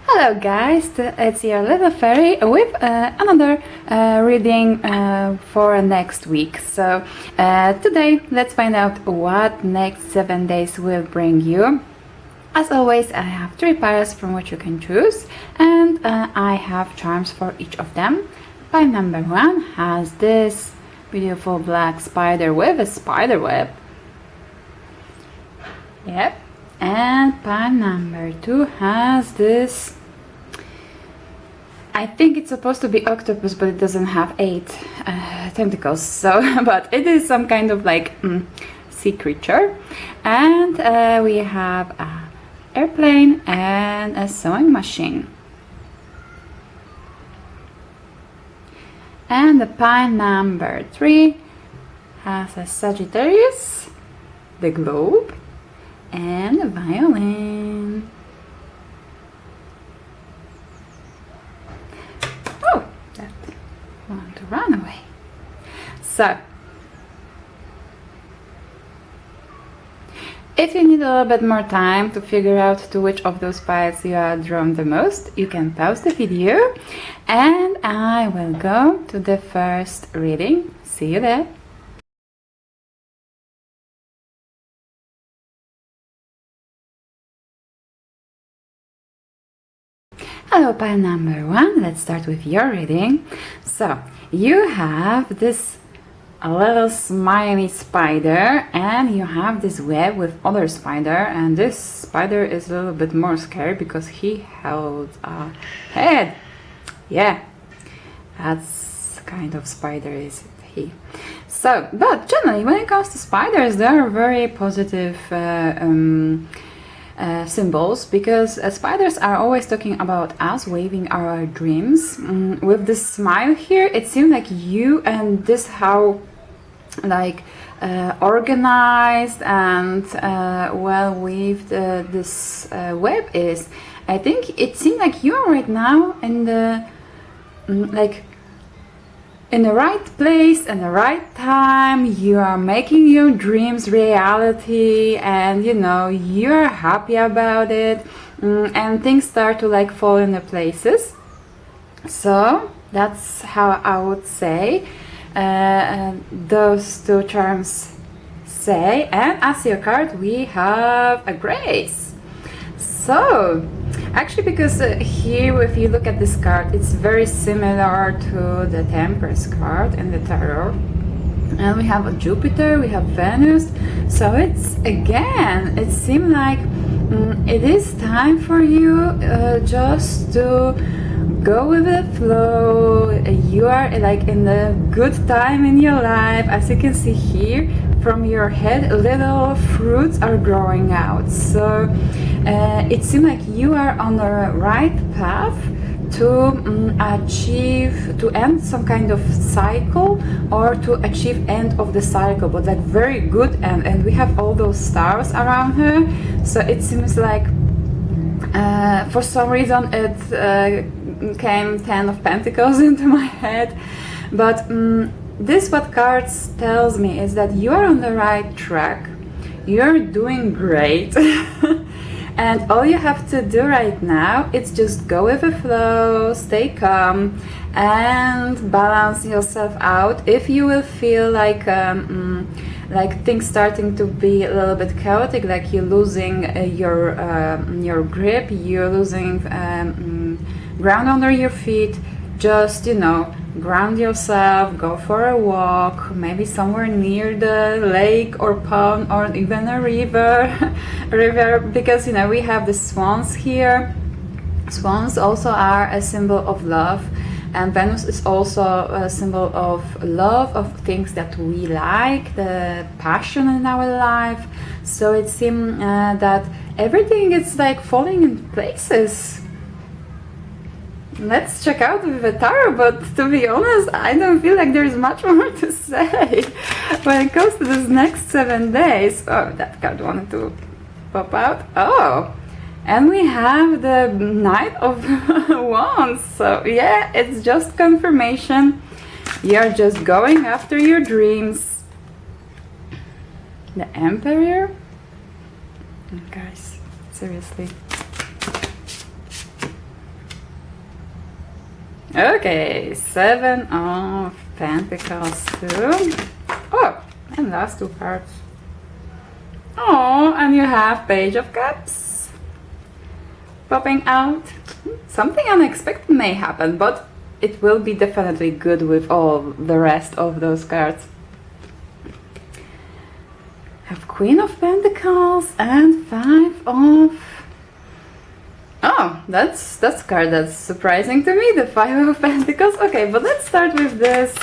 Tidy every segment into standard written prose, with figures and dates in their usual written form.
Hello guys, it's your little fairy with another reading for next week. So today let's find out what next 7 days will bring you. As always, I have 3 piles from which you can choose, and I have charms for each of them. Pile number 1 has this beautiful black spider with a spider web. Yep. And pile number 2 has this, I think it's supposed to be octopus, but it doesn't have 8 tentacles, so but it is some kind of like sea creature. And we have an airplane and a sewing machine. And the pile number 3 has a Sagittarius, the globe, and a violin. Oh, that want to run away. So, if you need a little bit more time to figure out to which of those piles you are drawn the most, you can pause the video and I will go to the first reading. See you there. Hello, pile number 1. Let's start with your reading. So, you have this little smiley spider and you have this web with other spider, and this spider is a little bit more scary because he held a head. Yeah, that's kind of spider is he. So, but generally when it comes to spiders, they are very positive symbols, because spiders are always talking about us waving our dreams. With this smile here, it seems like you and this how like organized and well weaved this web is. I think it seems like you are right now in the like in the right place and the right time. You are making your dreams reality, and you know you're happy about it, and things start to like fall into places. So that's how I would say those 2 charms say. And as your card we have a grace. So actually, because here if you look at this card, it's very similar to the Temperance card in the tarot, and we have a Jupiter, we have Venus. So it's again, it seems like it is time for you just to go with the flow. You are like in a good time in your life. As you can see here, from your head little fruits are growing out. So it seems like you are on the right path to achieve, to end some kind of cycle, or to achieve end of the cycle, but like very good end. And we have all those stars around her, so it seems like for some reason it came 10 of Pentacles into my head. But this what cards tells me is that you are on the right track, you're doing great. And all you have to do right now is just go with the flow, stay calm, and balance yourself out. If you will feel like things starting to be a little bit chaotic, like you're losing your grip, you're losing ground under your feet, just, you know, ground yourself, go for a walk, maybe somewhere near the lake or pond or even a river, because you know we have the swans here. Swans also are a symbol of love, and Venus is also a symbol of love, of things that we like, the passion in our life. So it seems that everything is like falling in places. Let's check out with the tarot, but to be honest, I don't feel like there's much more to say when it comes to this next 7 days. Oh, that card wanted to pop out. Oh, and we have the Knight of Wands. So yeah, it's just confirmation. You're just going after your dreams. The Emperor. Guys, seriously. Okay, Seven of Pentacles too. Oh, and last two cards. Oh, and you have Page of Cups popping out. Something unexpected may happen, but it will be definitely good with all the rest of those cards. Have Queen of Pentacles and Five of... Oh, that's a card that's surprising to me, the Five of Pentacles. Okay, but let's start with this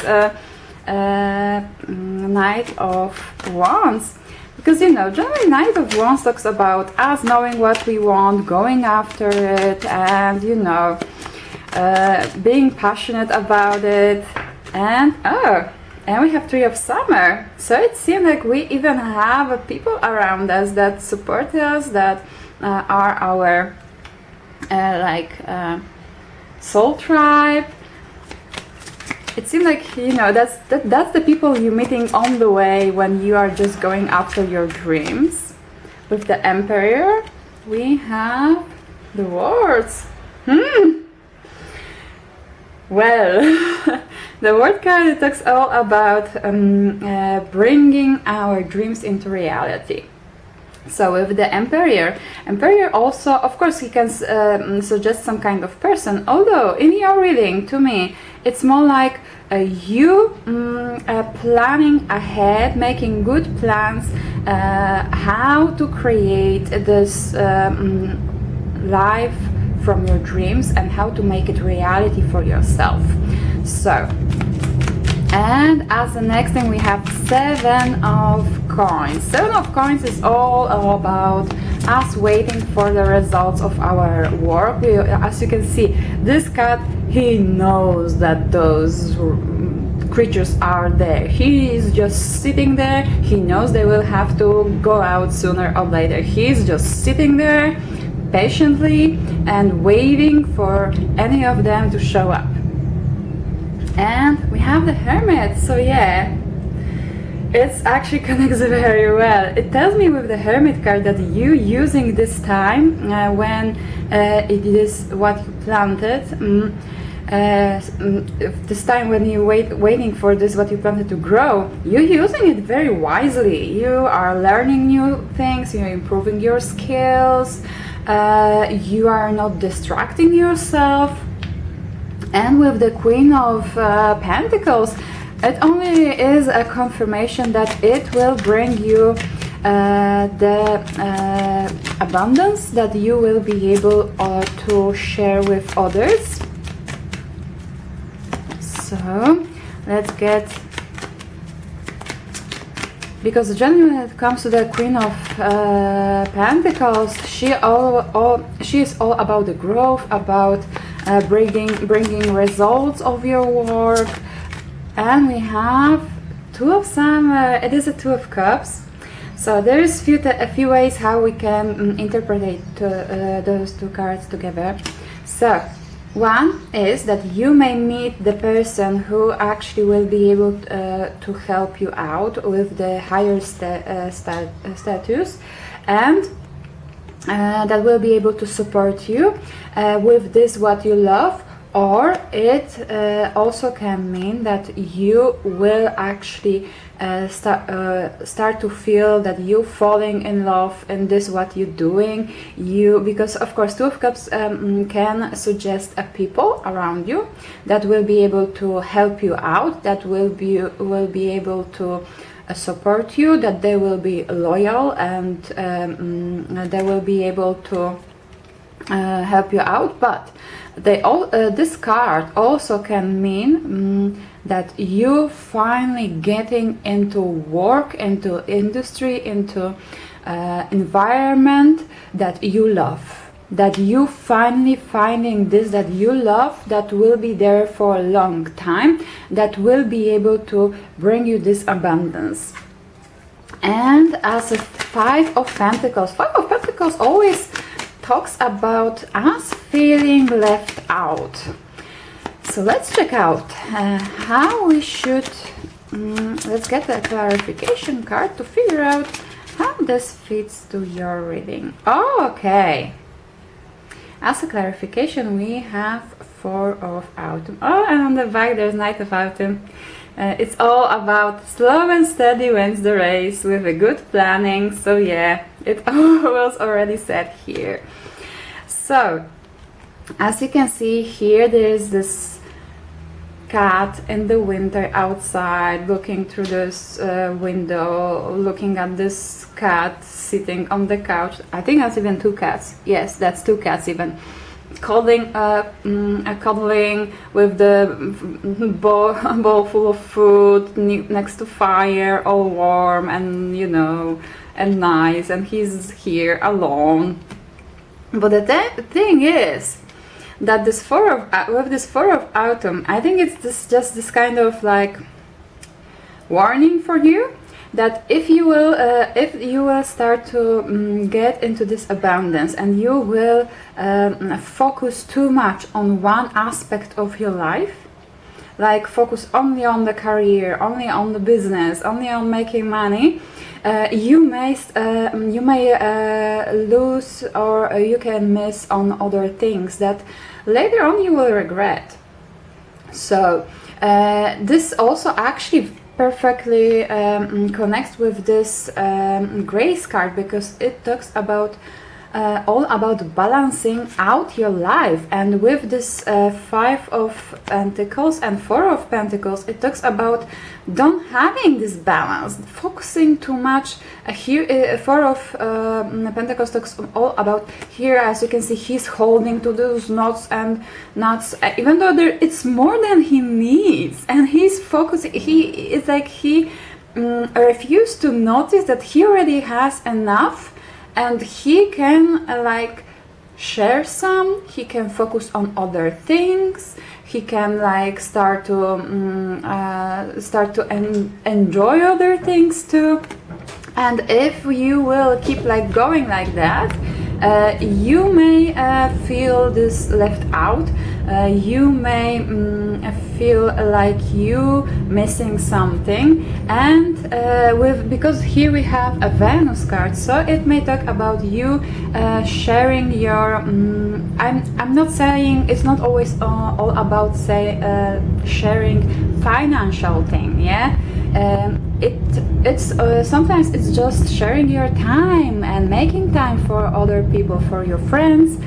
Knight of Wands. Because, you know, generally Knight of Wands talks about us knowing what we want, going after it, and, you know, being passionate about it. And, oh, and we have Three of Summer. So it seems like we even have people around us that support us, that are our, soul tribe. It seems like, you know, that's the people you're meeting on the way when you are just going after your dreams. With the Emperor, we have the Words. Well, the Word card talks all about bringing our dreams into reality. So with the Emperor also, of course, he can suggest some kind of person. Although in your reading, to me, it's more like you planning ahead, making good plans, how to create this life from your dreams and how to make it reality for yourself. So, and as the next thing we have Seven of Coins. Seven of Coins is all about us waiting for the results of our work. As you can see, this card, he knows that those creatures are there. He is just sitting there. He knows they will have to go out sooner or later. He's just sitting there patiently and waiting for any of them to show up. And we have the Hermit. So yeah, it's actually connects very well. It tells me with the Hermit card that you using this time when it is what you planted, this time when you waiting for this what you planted to grow, you're using it very wisely. You are learning new things, you're improving your skills, you are not distracting yourself. And with the Queen of Pentacles, it only is a confirmation that it will bring you the abundance that you will be able to share with others. So let's get, because generally when it comes to the Queen of Pentacles, she is all about the growth, about bringing results of your work. And we have Two of Summer. It is a Two of Cups. So there is a few ways how we can interpret those two cards together. So one is that you may meet the person who actually will be able to help you out with the higher status, and that will be able to support you with this what you love. Or it also can mean that you will actually start to feel that you falling in love in this what you're doing. Because of course Two of Cups can suggest a people around you that will be able to help you out, that will be able to support you, that they will be loyal, and they will be able to help you out. But this card also can mean that you finally getting into work, into industry, into environment that you love, that you finally finding this that you love, that will be there for a long time, that will be able to bring you this abundance. And as a Five of Pentacles always talks about us feeling left out. So let's check out how we should, let's get a clarification card to figure out how this fits to your reading. Oh, okay. As a clarification, we have Four of Autumn. Oh, and on the back there's Knight of Autumn. It's all about slow and steady wins the race with a good planning. So yeah, it was already said here. So, as you can see here, there's this cat in the winter outside looking through this window, looking at this cat sitting on the couch. I think that's even two cats. Yes, that's two cats even. Cuddling with the bowl full of food next to fire, all warm and, you know, and nice, and he's here alone. But the thing is that this with this Four of Autumn, I think it's just this kind of like warning for you that if you will start to get into this abundance and you will focus too much on one aspect of your life, like focus only on the career, only on the business, only on making money, you may lose, or you can miss on other things that later on you will regret. So this also actually perfectly connects with this grace card, because it talks about all about balancing out your life. And with this Five of Pentacles and Four of Pentacles, it talks about don't having this balance, focusing too much. Here Four of Pentacles talks all about, here as you can see, he's holding to those knots and knots, even though it's more than he needs, and he's focusing. It's like he refused to notice that he already has enough, and he can like share some, he can focus on other things, he can like start to enjoy other things too. And if you will keep like going like that, you may feel this left out, you may feel like you missing something, and because here we have a Venus card, so it may talk about you sharing your I'm not saying it's not always all about sharing financial thing, yeah. It's sometimes it's just sharing your time and making time for other people, for your friends.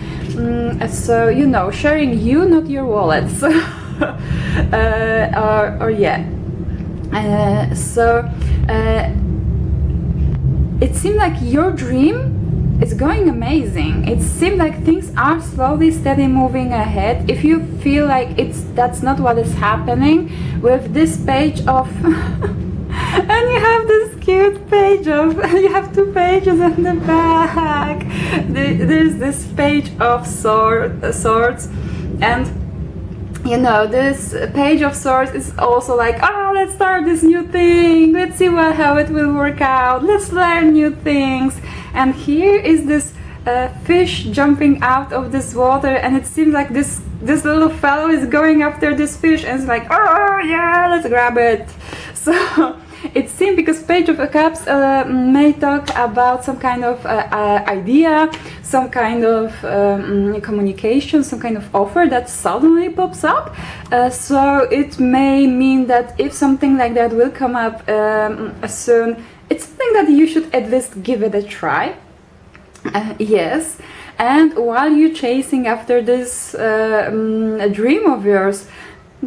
So you know, sharing you, not your wallets. Or yeah. So it seemed like your dream is going amazing. It seemed like things are slowly, steady moving ahead. If you feel like that's not what is happening with this page of and you have this cute page of, you have two pages in the back. There's this page of swords, and you know, this page of swords is also like, oh, let's start this new thing, let's see how it will work out, let's learn new things. And here is this fish jumping out of this water, and it seems like this little fellow is going after this fish, and it's like, oh yeah, let's grab it. So it seems, because Page of Cups may talk about some kind of idea, some kind of communication, some kind of offer that suddenly pops up. So it may mean that if something like that will come up soon, it's something that you should at least give it a try. Yes, and while you're chasing after this dream of yours,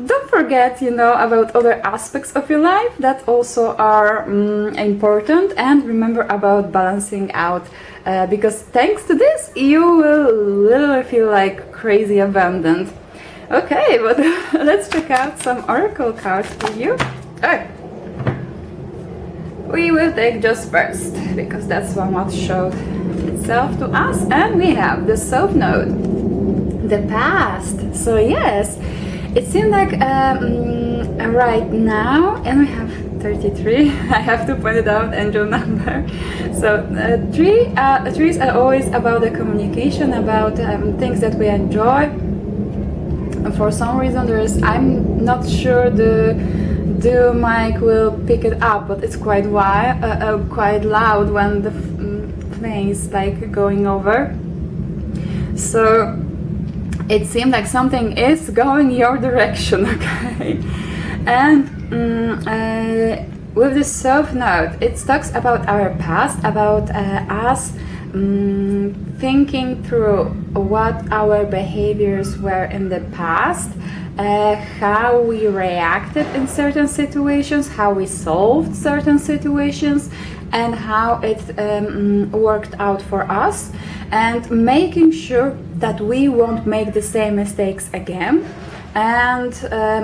don't forget, you know, about other aspects of your life that also are important, and remember about balancing out, because thanks to this you will literally feel like crazy abundant. Okay, but let's check out some oracle cards for you. Oh. We will take just first, because that's what showed itself to us, and we have the South Node, the past. So yes, it seems like right now, and we have 33, I have to point it out, angel number. So trees are always about the communication, about things that we enjoy. For some reason I'm not sure the mic will pick it up, but it's quite loud when the plane is like going over. So it seemed like something is going your direction, okay? And with this soft note, it talks about our past, about us thinking through what our behaviors were in the past, how we reacted in certain situations, how we solved certain situations, and how it worked out for us, and making sure that we won't make the same mistakes again. And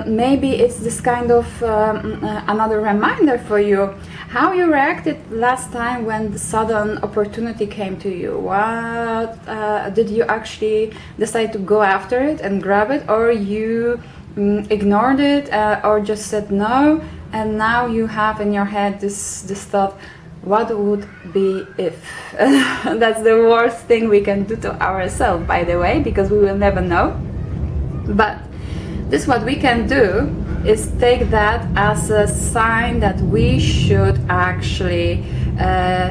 maybe it's this kind of another reminder for you how you reacted last time when the sudden opportunity came to you. What did you actually decide to go after it and grab it, or you ignored it, or just said no, and now you have in your head this thought, what would be if? That's the worst thing we can do to ourselves, by the way, because we will never know. But this, what we can do is take that as a sign that we should actually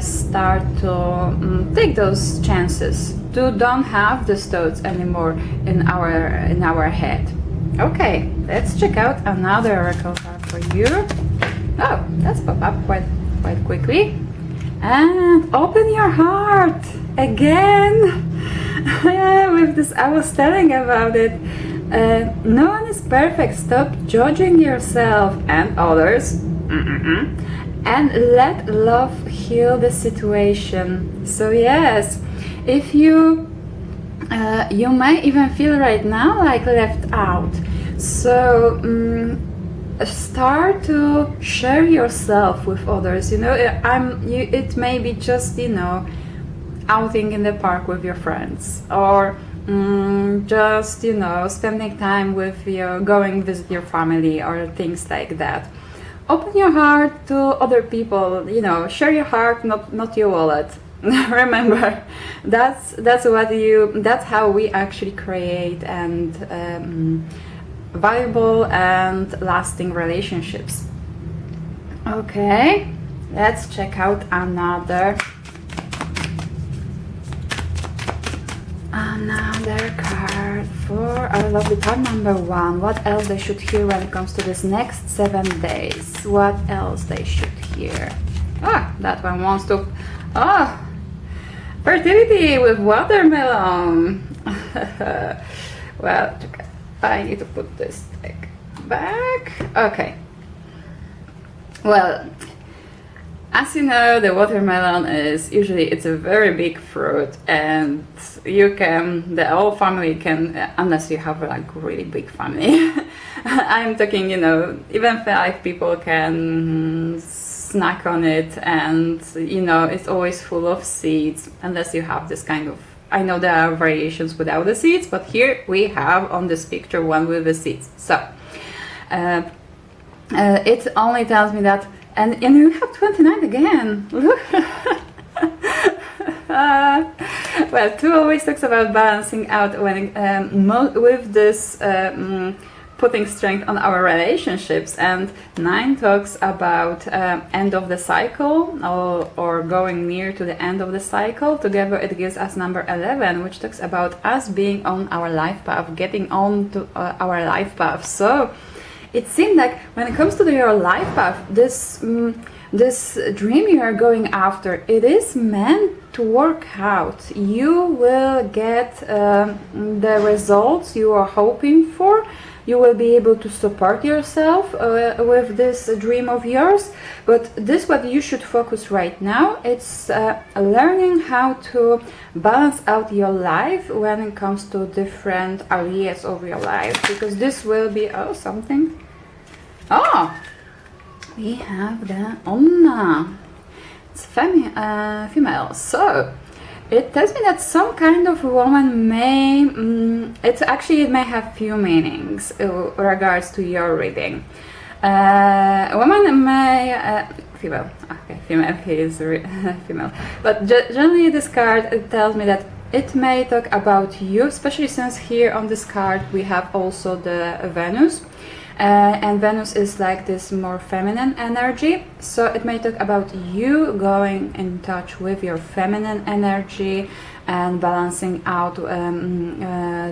start to take those chances to don't have those thoughts anymore in our head. Okay, let's check out another oracle card for you. Oh, that's pop up quite quickly. And open your heart again. With this, I was telling about it. No one is perfect. Stop judging yourself and others, and let love heal the situation. So yes, if you may even feel right now like left out, so start to share yourself with others. It may be just outing in the park with your friends, or just spending time with going visit your family, or things like that. Open your heart to other people. Share your heart, not your wallet. Remember, that's how we actually create and valuable and lasting relationships. Okay, let's check out another card for our lovely card number 1. What else they should hear when it comes to this next 7 days? What else they should hear? That one wants to fertility with watermelon. Well, I need to put this back. Okay. Well, as you know, the watermelon it's a very big fruit, and the whole family can, unless you have like really big family. I'm talking, even 5 people can snack on it, and it's always full of seeds, unless you have this kind of, I know there are variations without the seeds, but here we have on this picture one with the seeds. So it only tells me that, and you have 29 again. Well, 2 always talks about balancing out when with this putting strength on our relationships, and 9 talks about end of the cycle, or going near to the end of the cycle. Together it gives us number 11, which talks about us being on our life path, getting on to our life path. So it seemed like when it comes to your life path, this dream you are going after, it is meant to work out. You will get the results you are hoping for. You will be able to support yourself with this dream of yours. But this, what you should focus right now, it's learning how to balance out your life when it comes to different areas of your life, because this will be something. We have the Onna. It's female. So it tells me that some kind of woman may, it may have few meanings regards to your reading. Woman may, female, okay, female, he is female. But generally this card, it tells me that it may talk about you, especially since here on this card we have also the Venus. and Venus is like this more feminine energy. So it may talk about you going in touch with your feminine energy and balancing out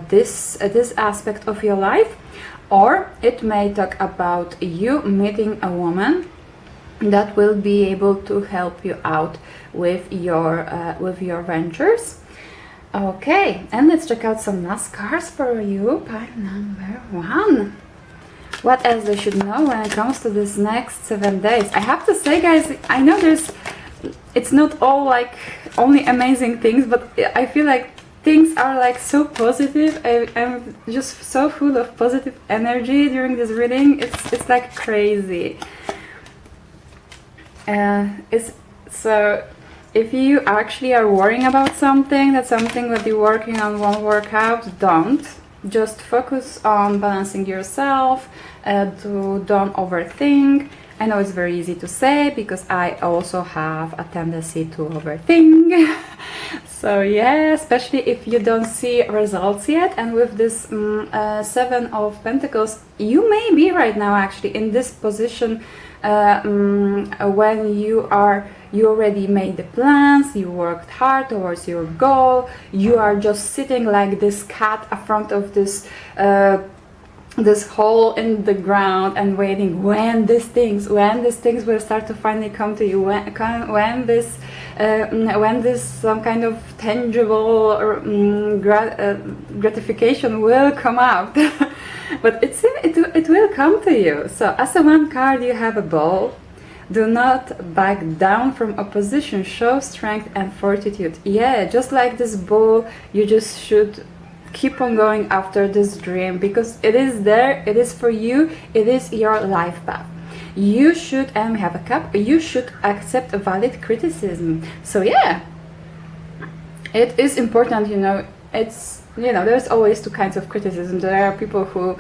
this aspect of your life. Or it may talk about you meeting a woman that will be able to help you out with your ventures. Okay, and let's check out some last cards for you. Pile number 1. What else they should know when it comes to this next 7 days? I have to say, guys, I know it's not all like only amazing things, but I feel like things are like so positive. I'm just so full of positive energy during this reading. It's like crazy. So if you actually are worrying about something that you're working on won't work out, don't. Just focus on balancing yourself. Don't overthink. I know it's very easy to say because I also have a tendency to overthink. So yeah, especially if you don't see results yet. And with this 7 of Pentacles, you may be right now actually in this position when you already made the plans, you worked hard towards your goal, you are just sitting like this cat in front of this hole in the ground and waiting when these things will start to finally come to you, when this some kind of tangible gratification will come out. But it will come to you. So as a 1 card, you have a ball. Do not back down from opposition. Show strength and fortitude. Yeah, just like this bull, you just should keep on going after this dream because it is there, it is for you, it is your life path. You should, and we have a cup, you should accept a valid criticism. So yeah, it is important, there's always 2 kinds of criticism. There are people who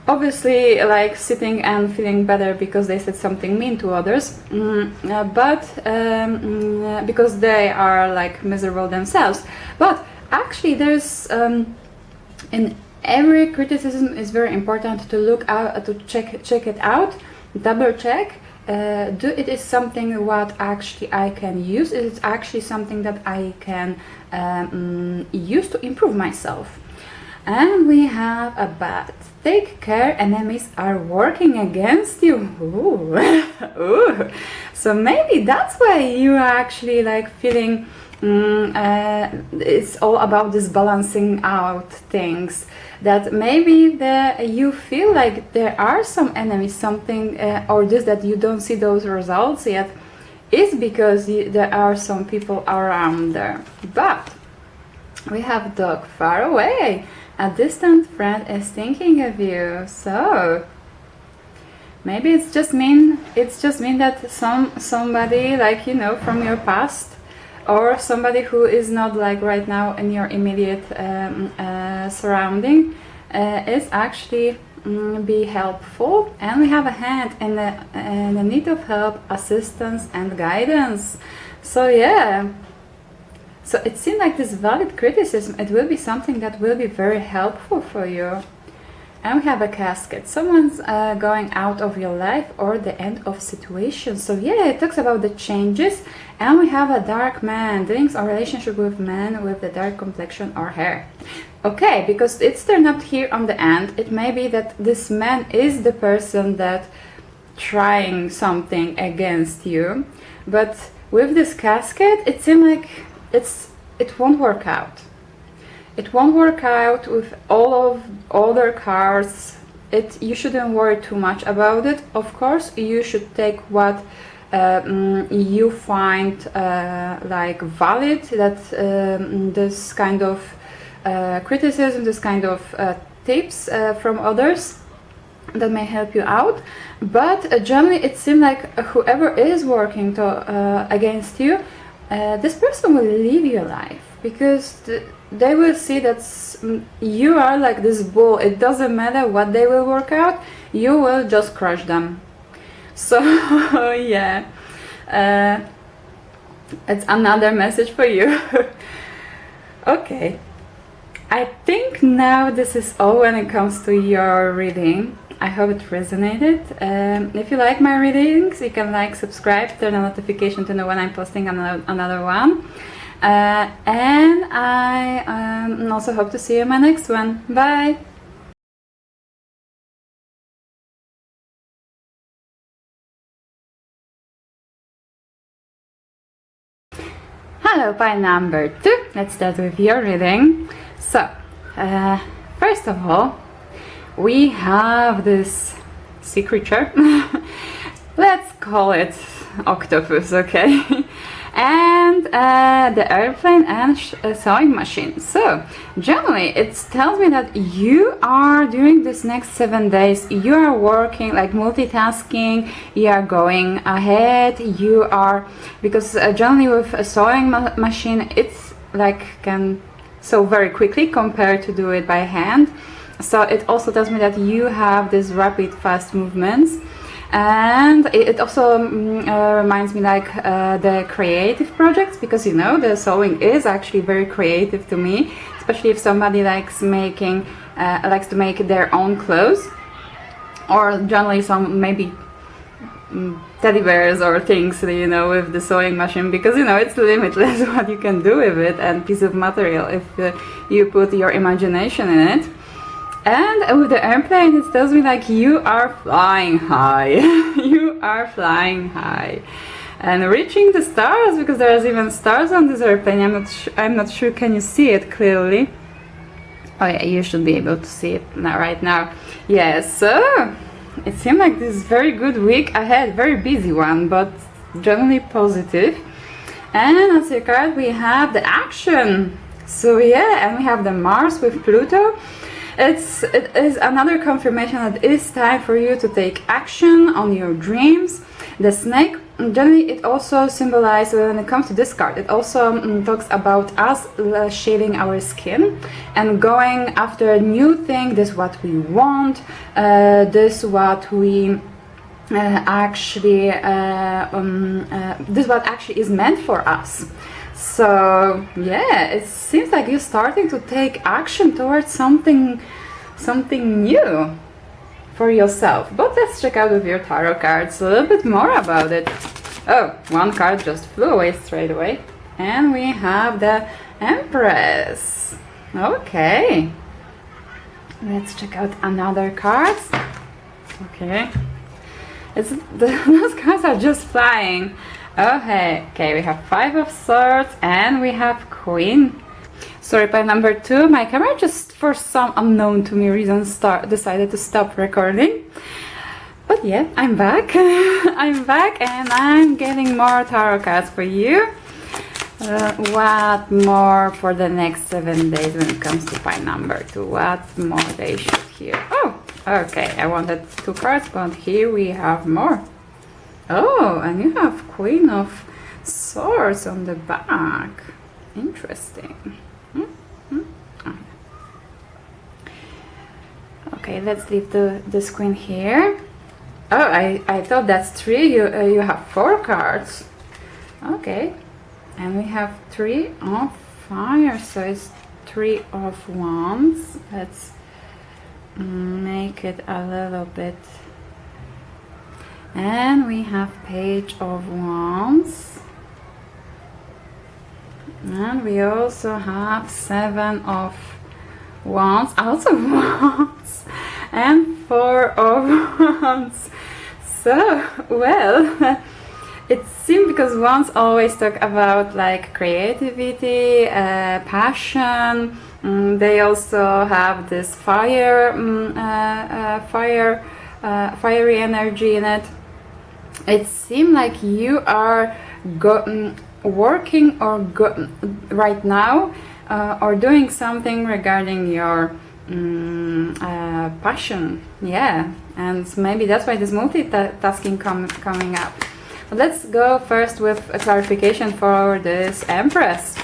obviously like sitting and feeling better because they said something mean to others, but because they are like miserable themselves. But actually there's in every criticism is very important to look out, to check it out, double check. It is something what actually I can use? Is it actually something that I can use to improve myself? And we have a bat. Take care, enemies are working against you. Ooh. Ooh. So maybe that's why you are actually like feeling it's all about this balancing out things, that maybe you feel like there are some enemies, something or just that you don't see those results yet is because there are some people around there. But we have dog far away. A distant friend is thinking of you. So maybe it's just mean that somebody like from your past, or somebody who is not like right now in your immediate surrounding is actually be helpful. And we have a hand in the need of help, assistance and guidance. So yeah, so it seems like this valid criticism, it will be something that will be very helpful for you. And we have a casket. Someone's going out of your life or the end of situation. So yeah, it talks about the changes. And we have a dark man, doing a relationship with men with the dark complexion or hair. Okay, because it's turned up here on the end. It may be that this man is the person that trying something against you. But with this casket, it seems like it won't work out. It won't work out with all their cards. You shouldn't worry too much about it. Of course, you should take what you find like valid, that this kind of criticism, this kind of tips from others that may help you out. But generally, it seems like whoever is working against you, this person will leave your life because they will see that you are like this bull. It doesn't matter what they will work out, you will just crush them. So yeah, it's another message for you. Okay, I think now this is all when it comes to your reading. I hope it resonated. If you like my readings, you can like, subscribe, turn on notification to know when I'm posting another one. And I also hope to see you in my next one. Bye! Hello, pile number 2. Let's start with your reading. So, first of all, we have this sea creature. Let's call it octopus, okay? And the airplane and sewing machine. So generally it tells me that you are, during this next 7 days, you are working, like multitasking, you are going ahead, you are, because generally with a sewing machine it's like can sew very quickly compared to do it by hand. So it also tells me that you have these rapid fast movements. And it also reminds me like the creative projects, because you know the sewing is actually very creative to me, especially if somebody likes making likes to make their own clothes, or generally some maybe teddy bears or things, you know, with the sewing machine, because you know it's limitless what you can do with it and piece of material if you put your imagination in it. And with the airplane, it tells me like you are flying high. You are flying high and reaching the stars, because there's even stars on this airplane. I'm not sure. Can you see it clearly? Oh yeah, you should be able to see it now, right now. Yes. So it seemed like this very good week ahead, very busy one, but generally positive. And as your card, we have the action. So yeah, and we have the Mars with Pluto. It is another confirmation that it is time for you to take action on your dreams. The snake, generally it also symbolizes, when it comes to this card, it also talks about us shaving our skin and going after a new thing. This is what we want, this is what we actually, this is what actually is meant for us. So yeah, it seems like you're starting to take action towards something new for yourself. But let's check out with your tarot cards a little bit more about it. Oh, one card just flew away straight away. And we have the Empress. Okay. Let's check out another card. Okay. Those cards are just flying. Okay, we have 5 of Swords and we have Queen. Sorry, by number 2, my camera just for some unknown to me reason decided to stop recording. But yeah, I'm back. I'm back and I'm getting more tarot cards for you. What more for the next 7 days when it comes to pile number 2? What more they should hear? Oh, okay, I wanted 2 cards, but here we have more. Oh, and you have Queen of Swords on the back. Interesting. Okay, let's leave this queen here. Oh, I thought that's 3. You have 4 cards. Okay, and we have 3 of Fire, so it's 3 of Wands. Let's make it a little bit. And we have Page of Wands. And we also have 7 of Wands, out of Wands, and 4 of Wands. So, well, it seems, because Wands always talk about like creativity, passion. They also have this fiery energy in it. It seems like you are working or right now or doing something regarding your passion. Yeah, and maybe that's why this multitasking coming up. But let's go first with a clarification for this Empress.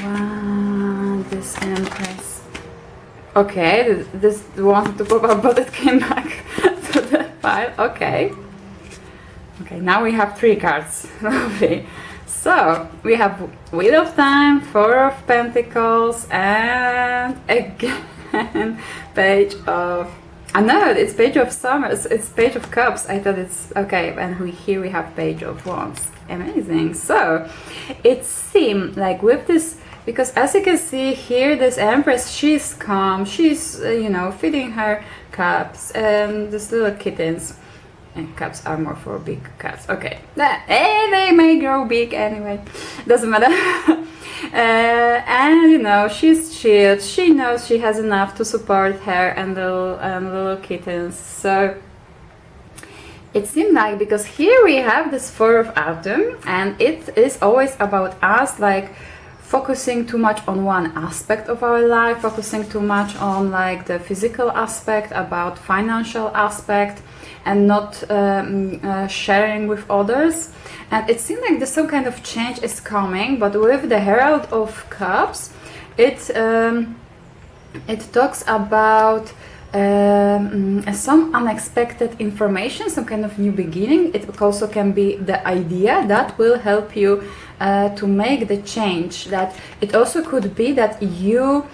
Wow, this Empress. Okay, this wanted to pop up, but it came back to the pile. Okay. Okay, now we have 3 cards. Lovely. So we have Wheel of Time, 4 of Pentacles, and again Page of I know it's Page of Summer. It's Page of Cups. I thought it's okay, and here we have Page of Wands. Amazing. So it seemed like with this, because as you can see here, this Empress, she's calm. She's you know, feeding her cubs and these little kittens. And cubs are more for big cats. Okay, they may grow big anyway. Doesn't matter. And you know, she's chilled. She knows she has enough to support her and the little kittens. So it seemed like, because here we have this Four of Autumn, and it is always about us, like focusing too much on one aspect of our life, focusing too much on like the physical aspect, about financial aspect, and not sharing with others. And it seems like there's some kind of change is coming, but with the Herald of Cups, it talks about some unexpected information, some kind of new beginning. It also can be the idea that will help you to make the change. That it also could be that you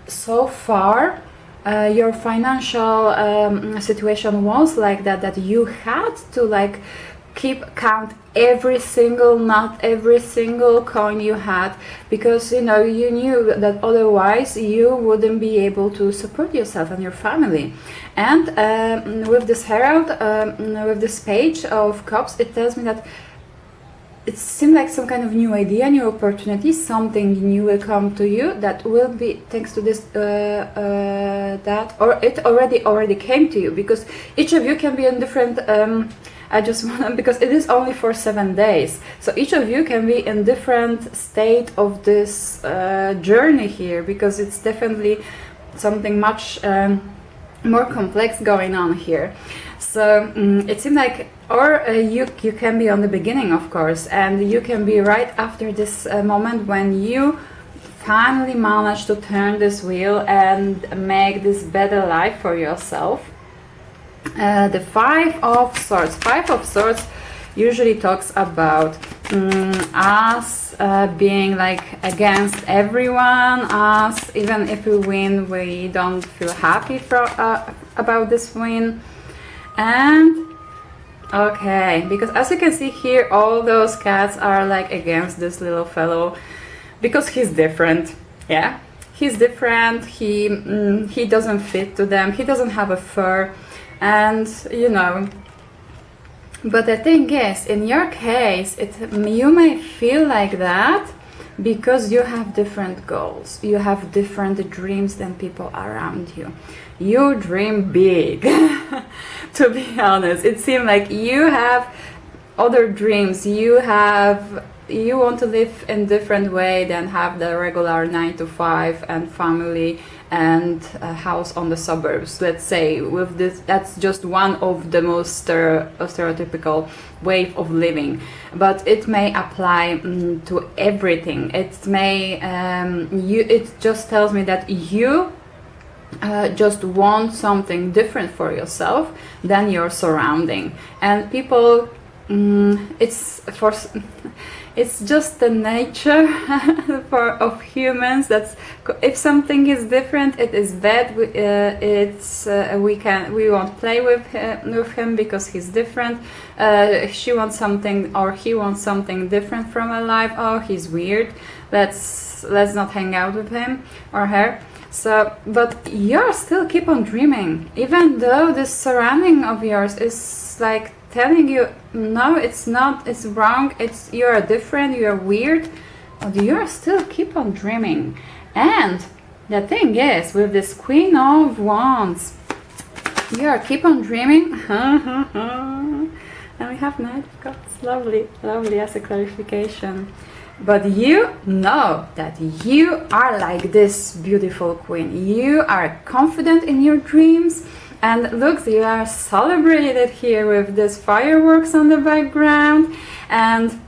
so far your financial situation was like that you had to like count every single nut, every single coin you had, because you know, you knew that otherwise you wouldn't be able to support yourself and your family. And with this Herald, with this Page of Cups, it tells me that it seems like some kind of new idea, new opportunity, something new will come to you that will be thanks to this or it already came to you, because each of you can be in different I just want, because it is only for 7 days, so each of you can be in different state of this journey here, because it's definitely something much more complex going on here. So it seems like, or you can be on the beginning, of course, and you can be right after this moment when you finally manage to turn this wheel and make this better life for yourself. The Five of Swords. Five of Swords usually talks about us being like against everyone. Us, even if we win, we don't feel happy about this win. And okay, because as you can see here, all those cats are like against this little fellow because he's different. Yeah, he's different. He doesn't fit to them. He doesn't have a fur. And you know, but the thing is, in your case, you may feel like that because you have different goals, you have different dreams than people around you. You dream big. To be honest, it seems like you have other dreams. You want to live in different way than have the regular 9 to 5 and family and a house on the suburbs. Let's say with this, that's just one of the most stereotypical way of living, but it may apply to everything. It may it just tells me that you just want something different for yourself than your surrounding, and people it's just the nature of humans. That's if something is different, it is bad. We won't play with him because he's different. She wants something, or he wants something different from her life. Oh, he's weird. Let's not hang out with him or her. So, but you still keep on dreaming, even though this surrounding of yours is like telling you, no, it's not, it's wrong, you're different, you're weird, but you still keep on dreaming. And the thing is, with this Queen of Wands, you keep on dreaming. And we have Knight of Cups. Lovely, lovely as a clarification. But you know that you are like this beautiful queen. You are confident in your dreams. And look, you are celebrated here with this fireworks on the background. And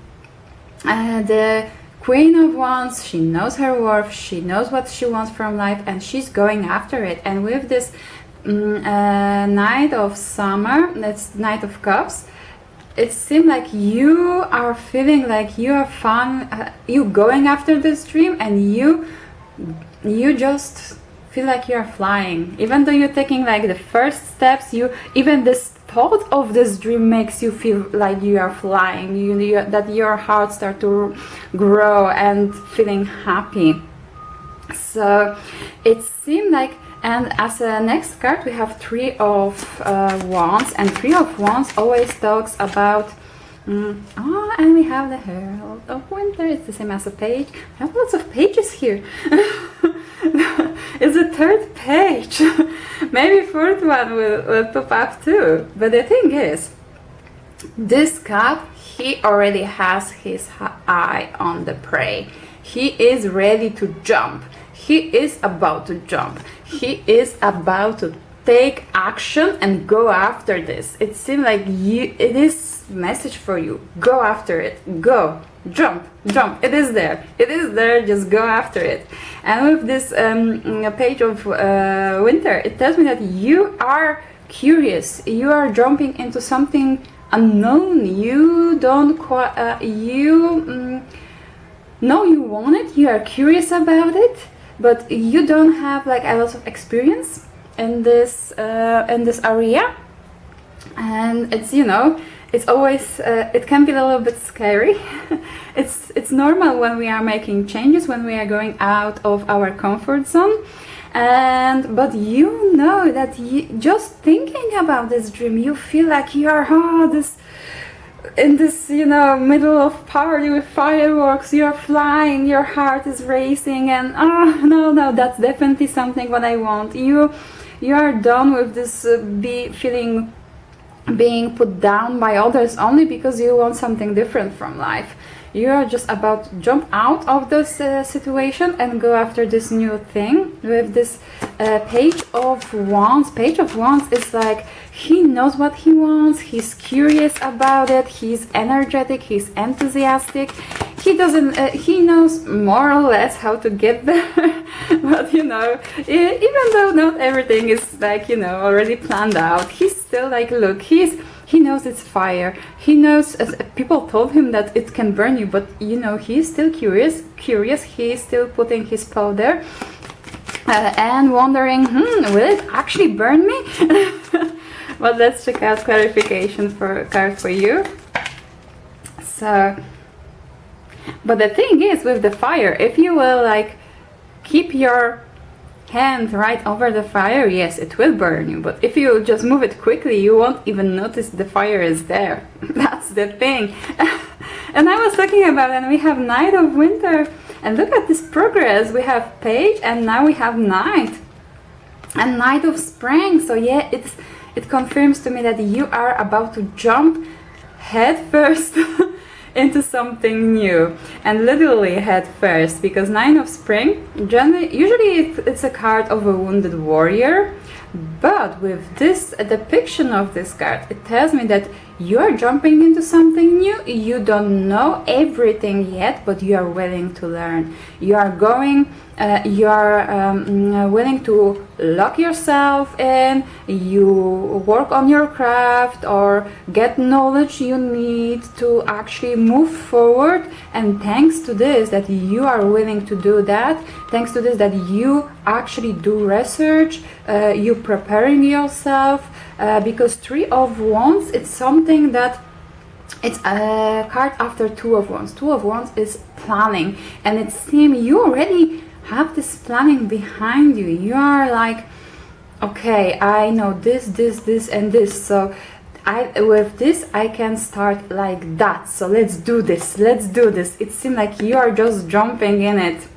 the Queen of Wands, she knows her worth, she knows what she wants from life, and she's going after it. And with this Knight of Summer, that's Knight of Cups, it seems like you are feeling like you are fun, you going after this dream, and you just feel like you're flying. Even though you're taking like the first steps, even this thought of this dream makes you feel like you are flying, that your heart starts to grow and feeling happy. So it seemed like, and as a next card we have Three of Wands, and Three of Wands always talks about and we have the Herald of Winter. It's the same as a page. I have lots of pages here. It's the third page. Maybe fourth one will pop up too. But the thing is, this card, he already has his eye on the prey. He is ready to jump. He is about to jump. He is about to take action and go after this. It seems like it is message for you. Go after it. Go. Jump. Jump. It is there. It is there. Just go after it. And with this page of winter, it tells me that you are curious. You are jumping into something unknown. You don't know you want it. You are curious about it, but you don't have like a lot of experience in this area. And it's, you know, it's always it can be a little bit scary. It's normal when we are making changes, when we are going out of our comfort zone. But you know that just thinking about this dream, you feel like you are in this, you know, middle of party with fireworks. You're flying, your heart is racing, and no, that's definitely something what I want. You are done with this feeling being put down by others only because you want something different from life. You are just about to jump out of this situation and go after this new thing. With this page of wands. Page of wands is like he knows what he wants. He's curious about it. He's energetic. He's enthusiastic. He knows more or less how to get there. But you know, even though not everything is like, you know, already planned out, he's still like, look, he knows it's fire. He knows, as people told him that it can burn you, but you know, he's still curious. He's still putting his paw there and wondering, will it actually burn me? But let's check out clarification for a card for you. So, but the thing is with the fire, if you will like keep your hand right over the fire, yes, it will burn you, but if you just move it quickly, you won't even notice the fire is there. That's the thing. And I was talking about, and we have Night of Winter, and look at this progress. We have Page, and now we have Night, and Night of Spring. So yeah, it confirms to me that you are about to jump head first into something new, and literally head first, because Nine of Spring, usually it's a card of a wounded warrior, but with this depiction of this card, it tells me that you are jumping into something new. You don't know everything yet, but you are willing to learn. You are willing to lock yourself in. You work on your craft or get knowledge you need to actually move forward. And thanks to this, that you are willing to do that, thanks to this, that you actually do research, you preparing yourself, because Three of Wands, it's something that it's a card after Two of Wands. Two of Wands is planning, and it seems you already have this planning behind you. You are like, okay, I know this, and this, so with this I can start like that, so let's do this. It seems like you are just jumping in it,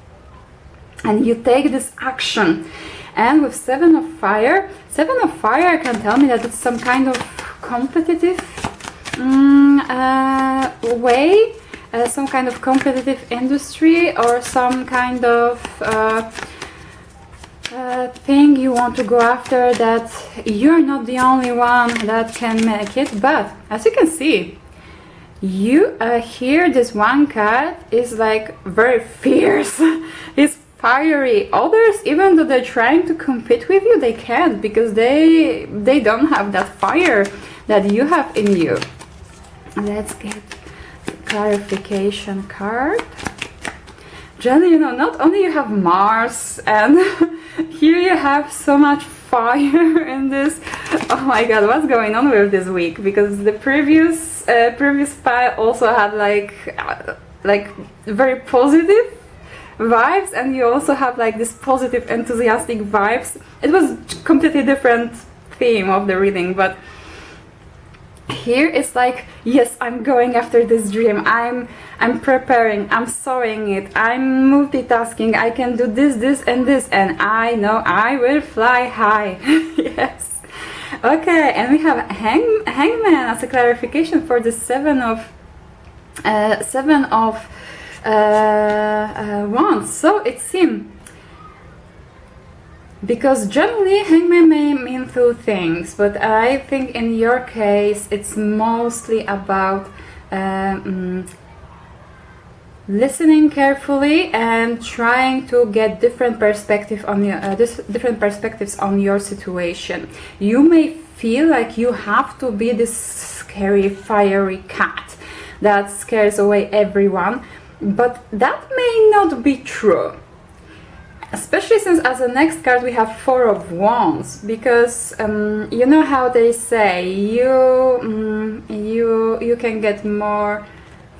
and you take this action. And with Seven of Fire can tell me that it's some kind of competitive way, some kind of competitive industry, or some kind of thing you want to go after, that you're not the only one that can make it. But as you can see, you here, this one card is like very fierce. It's fiery. Others, even though they're trying to compete with you, they can't, because they don't have that fire that you have in you. Let's get the clarification card. Jenny, you know, not only you have Mars, and here you have so much fire in this. Oh my god, what's going on with this week? Because the previous pile also had like very positive vibes, and you also have like this positive, enthusiastic vibes. It was completely different theme of the reading, but here it's like, yes, I'm going after this dream, I'm preparing, I'm sewing it, I'm multitasking, I can do this and this, and I know I will fly high. Yes. Okay, and we have Hangman as a clarification for the seven of wands. So it seems, because generally Hangman may mean two things, but I think in your case it's mostly about listening carefully and trying to get different perspective on your different perspectives on your situation. You may feel like you have to be this scary, fiery cat that scares away everyone, but that may not be true. Especially since as a next card we have Four of Wands, because you know how they say you can get more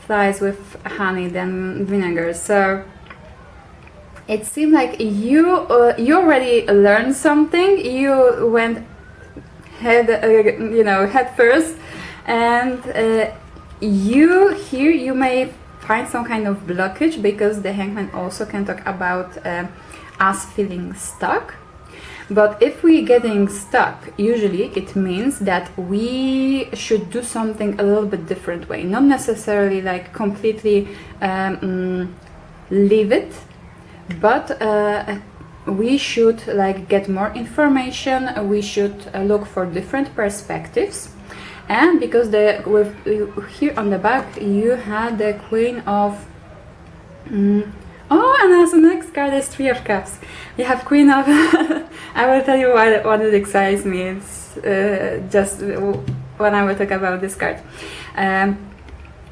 flies with honey than vinegar. So it seemed like you already learned something. You went head first, and you may find some kind of blockage, because the Hangman also can talk about us feeling stuck. But if we're getting stuck, usually it means that we should do something a little bit different way, not necessarily like completely leave it, but we should like get more information, we should look for different perspectives. And because here on the back you had the Queen of oh, and as the next card is Three of Cups. You have Queen of I will tell you what it excites me. It's just when I will talk about this card.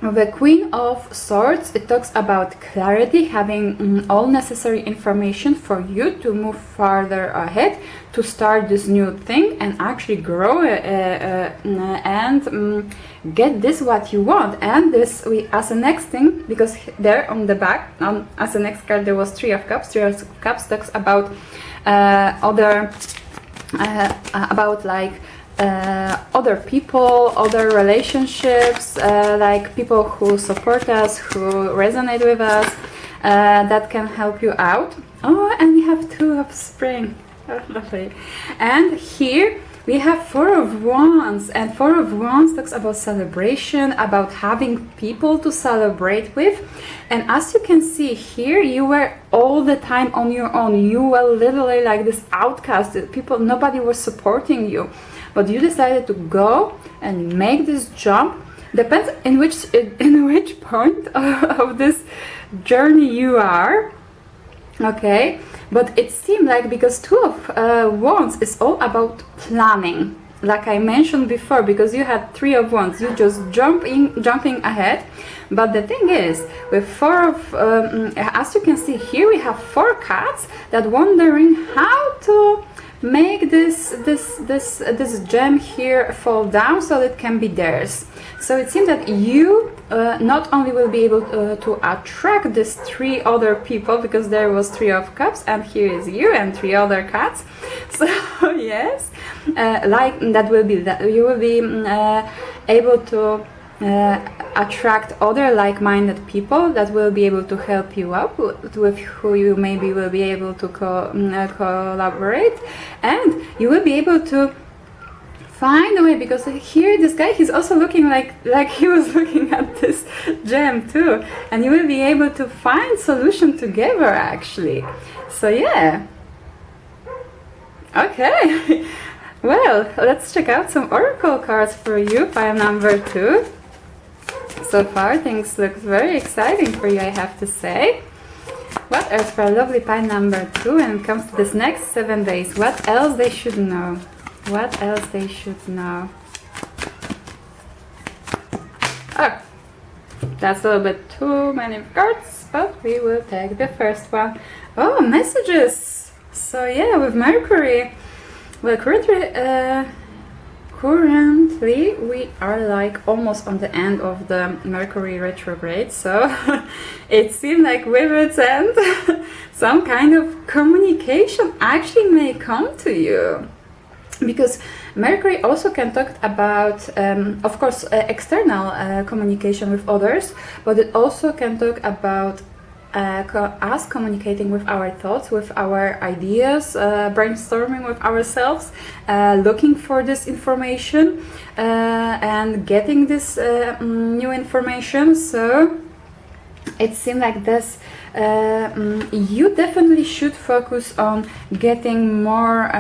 The Queen of Swords, it talks about clarity, having all necessary information for you to move farther ahead, to start this new thing and actually grow and get this what you want. And this, as a next thing, because there on the back, as a next card there was Three of Cups. Three of Cups talks about other people, other relationships, like people who support us, who resonate with us, that can help you out. Oh, and we have Two of Spring. Oh, lovely. And here we have Four of Wands, and Four of Wands talks about celebration, about having people to celebrate with. And as you can see here, you were all the time on your own. You were literally like this outcast. People, nobody was supporting you, but you decided to go and make this jump. Depends in which point of this journey you are. Okay, but it seemed like, because Two of Wands is all about planning, like I mentioned before, because you had Three of Wands, you just jumping ahead. But the thing is, with Four of, as you can see here, we have four cats that wondering how to make this gem here fall down so it can be theirs. So it seems that you not only will be able to attract these three other people, because there was Three of Cups and here is you and three other cats. So yes, like that will be that you will be able to attract other like-minded people that will be able to help you out, with who you maybe will be able to collaborate, and you will be able to find a way, because here this guy, he's also looking like he was looking at this gem too, and you will be able to find solution together actually. So yeah, okay. Well, let's check out some oracle cards for you, pile number 2. So far things look very exciting for you, I have to say. What else for a lovely pile number 2 when it comes to this next 7 days? What else they should know? What else they should know? Oh, that's a little bit too many cards, but we will take the first one. Oh, messages! So yeah, with Mercury, well, currently we are like almost on the end of the Mercury retrograde, so it seems like with its end some kind of communication actually may come to you, because Mercury also can talk about of course external communication with others, but it also can talk about us communicating with our thoughts, with our ideas, brainstorming with ourselves, looking for this information and getting this new information. So it seems like this you definitely should focus on getting more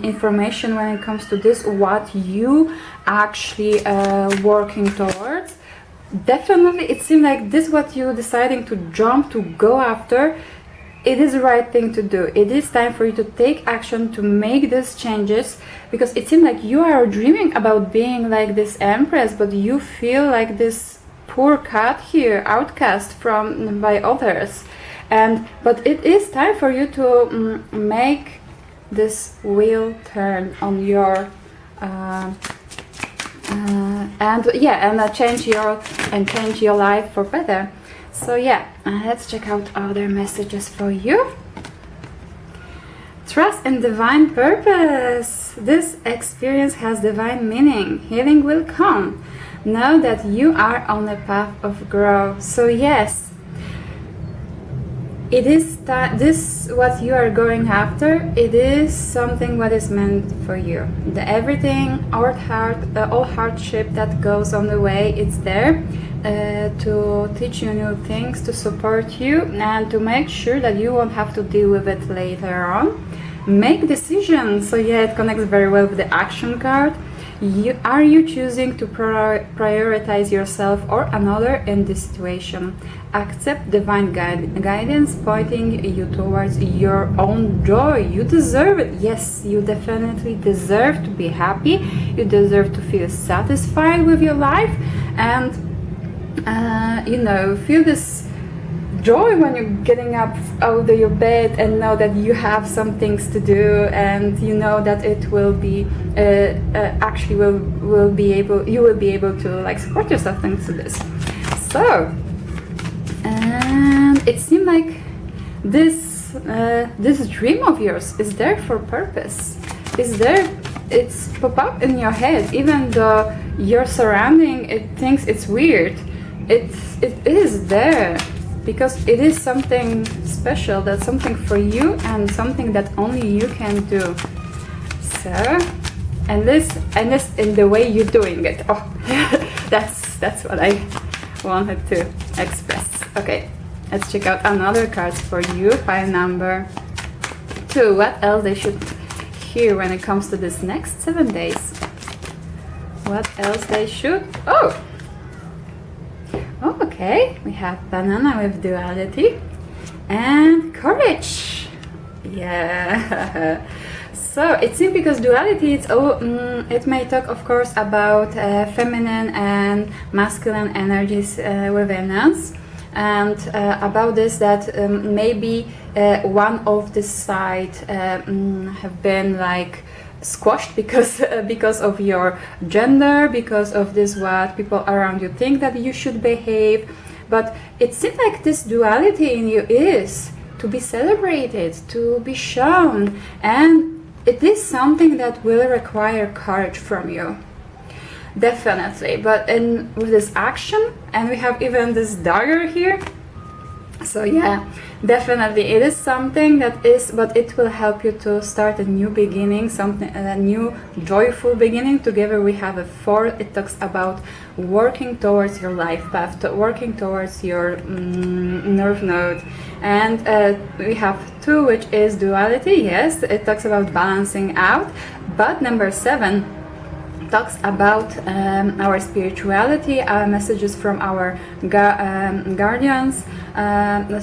information when it comes to this, what you actually working towards. Definitely, it seems like this what you deciding to jump to go after. It is the right thing to do. It is time for you to take action to make these changes, because it seems like you are dreaming about being like this empress, but you feel like this poor cat here, outcast from by others. But it is time for you to make this wheel turn on your change your life for better. So yeah, let's check out other messages for you. Trust in divine purpose. This experience has divine meaning. Healing will come. Know that you are on a path of growth. So yes, it is this what you are going after. It is something what is meant for you. All hardship that goes on the way, it's there to teach you new things, to support you, and to make sure that you won't have to deal with it later on. Make decisions. So yeah, it connects very well with the action card. Are you choosing to prioritize yourself or another in this situation? Accept divine guidance pointing you towards your own joy. You deserve it. Yes, you definitely deserve to be happy. You deserve to feel satisfied with your life, and feel this joy when you're getting up out of your bed and know that you have some things to do, and you know that it will be you will be able to like support yourself thanks to this. So and it seemed like this dream of yours is there for purpose. It's pop up in your head, even though your surrounding it thinks it's weird. It is there, because it is something special, that's something for you and something that only you can do. So, and this in the way you're doing it. Oh, that's what I wanted to express. Okay, let's check out another cards for you. Pile number 2. What else they should hear when it comes to this next 7 days? What else they should? Oh, okay, we have banana with duality and courage. Yeah. So it seems because duality, it may talk, of course, about feminine and masculine energies within us, and about this that maybe one of the side have been like squashed because of your gender, because of this what people around you think that you should behave. But it seems like this duality in you is to be celebrated, to be shown, and it is something that will require courage from you. Definitely. But with this action, and we have even this dagger here. So yeah, definitely it is something that is, but it will help you to start a new beginning, a new joyful beginning. Together we have a 4. It talks about working towards your life path, working towards your nerve node. And we have 2, which is duality. Yes, it talks about balancing out. But number 7 talks about our spirituality, our messages from our guardians.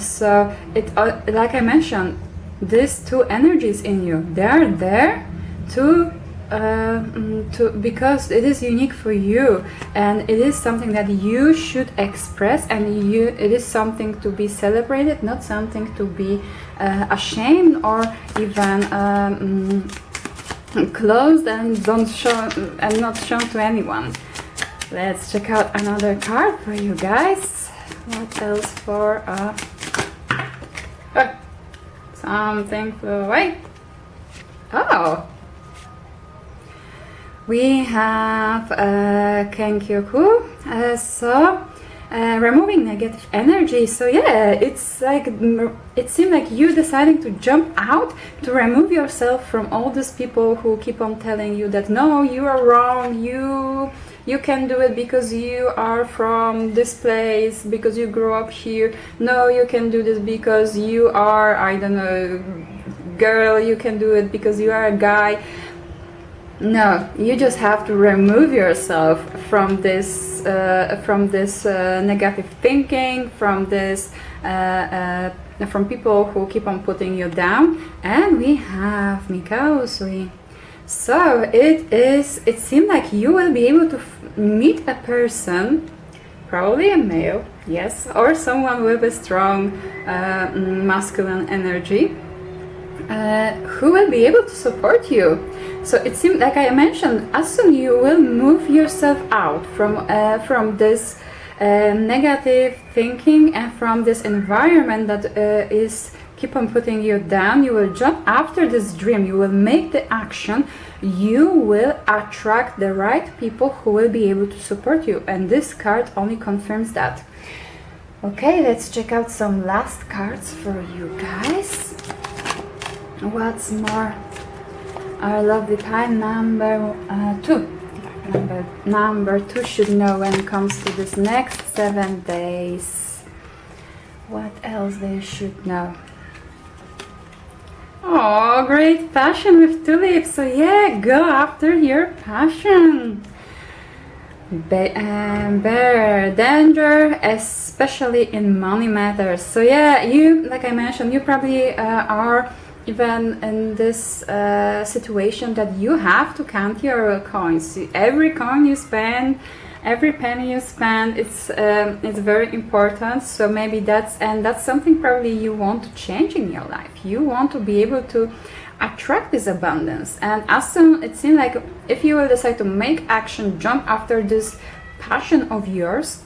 So it, like I mentioned, these 2 energies in you, they are there to because it is unique for you, and it is something that you should express, and it is something to be celebrated, not something to be ashamed or even closed and don't show and not shown to anyone. Let's check out another card for you guys. What else for something flew away. Oh, we have Kenkyoku, removing negative energy. So yeah, it's like, it seemed like you deciding to jump out, to remove yourself from all these people who keep on telling you that no, you are wrong, you can do it because you are from this place, because you grew up here. No, you can do this because you are, I don't know, girl, you can do it because you are a guy. No, you just have to remove yourself from this negative thinking, from this from people who keep on putting you down. And we have Mikausui. So it seemed like you will be able to meet a person, probably a male, yes, or someone with a strong masculine energy, who will be able to support you. So it seemed like I mentioned, as soon you will move yourself out from this negative thinking and from this environment that is keep on putting you down. You will jump after this dream, you will make the action, you will attract the right people who will be able to support you, and this card only confirms that. Okay, let's check out some last cards for you guys. What's more, our lovely pie number 2. Number 2 should know when it comes to this next 7 days. What else they should know? Oh, great passion with tulips. So yeah, go after your passion. Bear danger, especially in money matters. So yeah, you, like I mentioned, you probably are even in this situation that you have to count your coins. Every coin you spend, every penny you spend, it's very important. So maybe that's something probably you want to change in your life. You want to be able to attract this abundance, and as soon it seems like if you will decide to make action, jump after this passion of yours,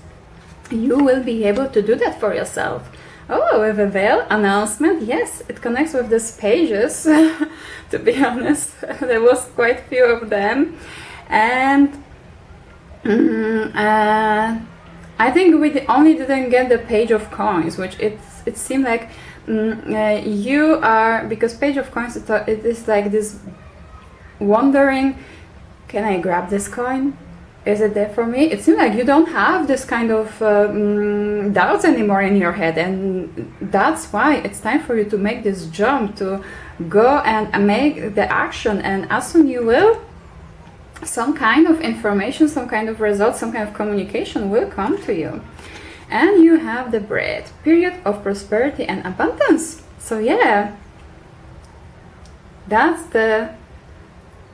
you will be able to do that for yourself. Oh, with a veil announcement, yes, it connects with these pages. To be honest, there was quite a few of them, and I think we only didn't get the page of coins, which it seemed like you are, because page of coins, it is like this wondering, can I grab this coin? Is it there for me? It seems like you don't have this kind of doubts anymore in your head, and that's why it's time for you to make this jump, to go and make the action, and as soon you will, some kind of information, some kind of result, some kind of communication will come to you. And you have the bread, period of prosperity and abundance. So yeah, that's the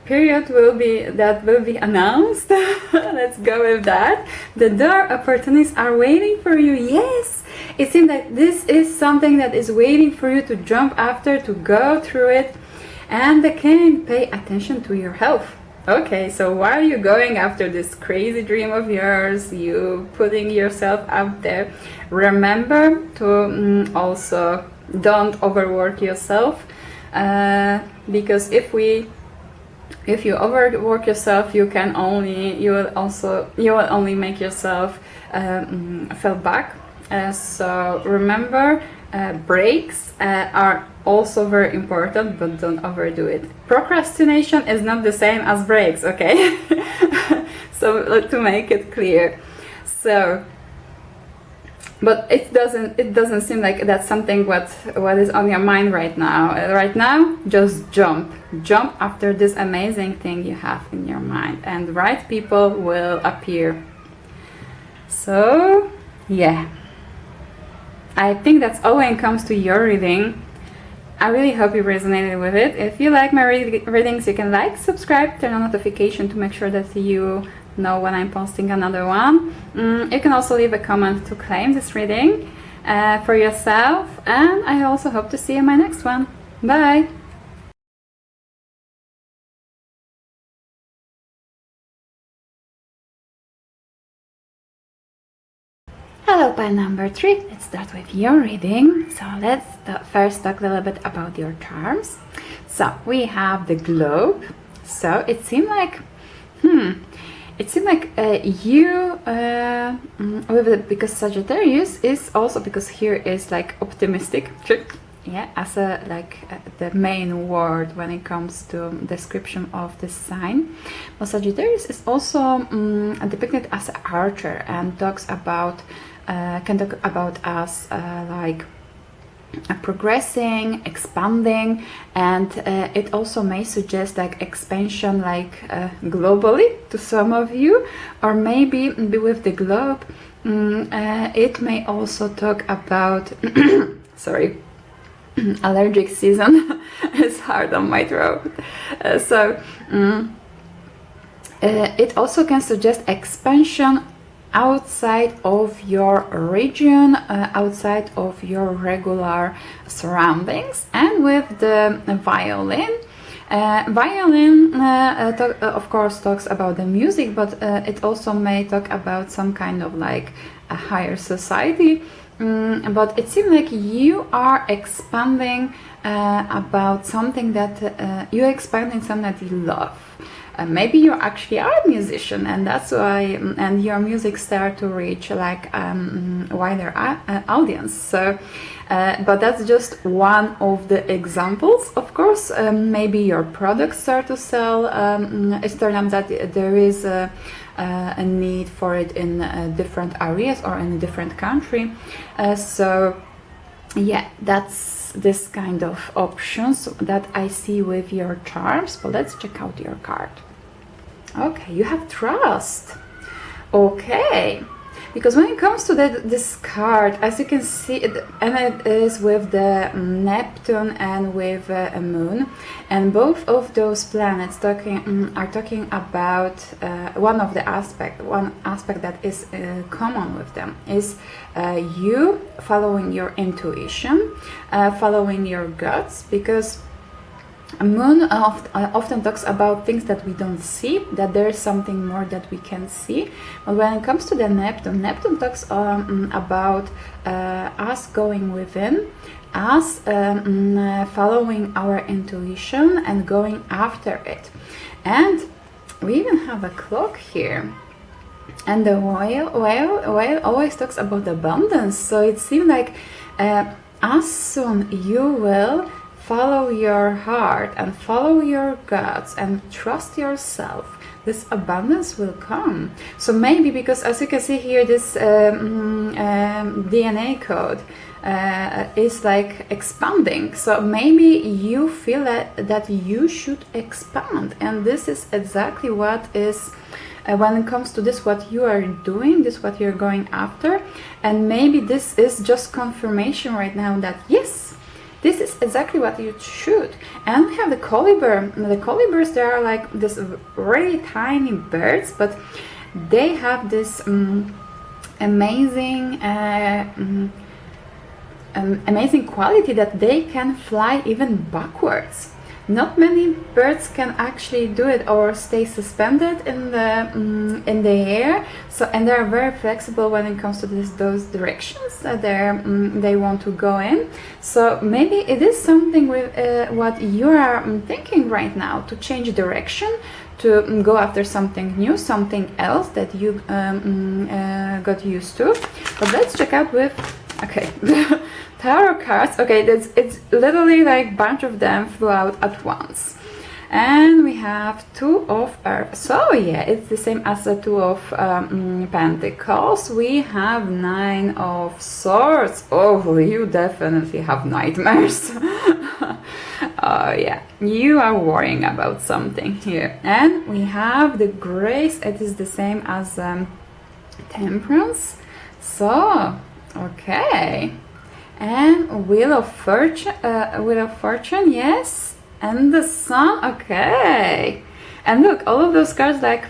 period that will be announced. Let's go with that. The door opportunities are waiting for you. Yes, it seems that this is something that is waiting for you to jump after, to go through it. And the king, pay attention to your health. Okay, so while you're going after this crazy dream of yours, you putting yourself out there, remember to also don't overwork yourself, because if you overwork yourself, you will only make yourself fall back. So remember, breaks are also very important, but don't overdo it. Procrastination is not the same as breaks, okay? So to make it clear. So, but it doesn't seem like that's something what is on your mind right now. Right now, just jump after this amazing thing you have in your mind, and the right people will appear. So yeah, I think that's all when it comes to your reading. I really hope you resonated with it. If you like my readings, you can like, subscribe, turn on notification to make sure that you know when I'm posting another one. You can also leave a comment to claim this reading for yourself, and I also hope to see you in my next one. Bye! Hello, pile number 3. Let's start with your reading. So let's first talk a little bit about your charms. So we have the globe. So it seemed like, you with it, because Sagittarius is also, because here is like optimistic. Yeah, as a the main word when it comes to description of this sign. But Sagittarius is also depicted as an archer and talks about can talk about us progressing, expanding, and it also may suggest like expansion globally to some of you, or maybe with the globe it may also talk about sorry, allergic season is hard on my throat. It also can suggest expansion outside of your region, outside of your regular surroundings. And with the violin, of course talks about the music, but it also may talk about some kind of like a higher society. But it seems like you are expanding about something that you're expanding something that you love. Maybe you actually are a musician, and that's why, and your music start to reach like wider audience. So, but that's just one of the examples. Of course, maybe your products start to sell. It's turned out that there is a need for it in different areas or in a different country. So, yeah, that's this kind of options that I see with your charms. But let's check out your card. Okay, you have trust. Okay, because when it comes to this card, as you can see, and it is with the Neptune and with a moon, and both of those planets are talking about one aspect that is common with them is you following your intuition, following your guts, because Moon often talks about things that we don't see, that there is something more that we can see. But when it comes to the Neptune talks about us going within, us following our intuition and going after it. And we even have a clock here. And the whale always talks about abundance. So it seems like as soon you will follow your heart and follow your guts and trust yourself, this abundance will come. So maybe, because as you can see here, this DNA code is like expanding. So maybe you feel that you should expand, and this is exactly what is when it comes to this, what you are doing, this what you're going after. And maybe this is just confirmation right now that yes, this is exactly what you should. And we have the colibri. The colibris, they are like this really tiny birds, but they have this amazing amazing quality that they can fly even backwards. Not many birds can actually do it or stay suspended in the air. So, and they are very flexible when it comes to those directions that they want to go in. So maybe it is something with what you are thinking right now, to change direction, to go after something new, something else that you got used to. But let's check out with tarot cards. Okay, it's literally like a bunch of them flew out at once. And we have Two of Earth. So yeah, it's the same as the Two of Pentacles. We have Nine of Swords. Oh, you definitely have nightmares. Oh yeah, you are worrying about something here. And we have the Grace. It is the same as Temperance. So, okay. and Wheel of Fortune, yes, and the Sun. Okay, and look, all of those cards like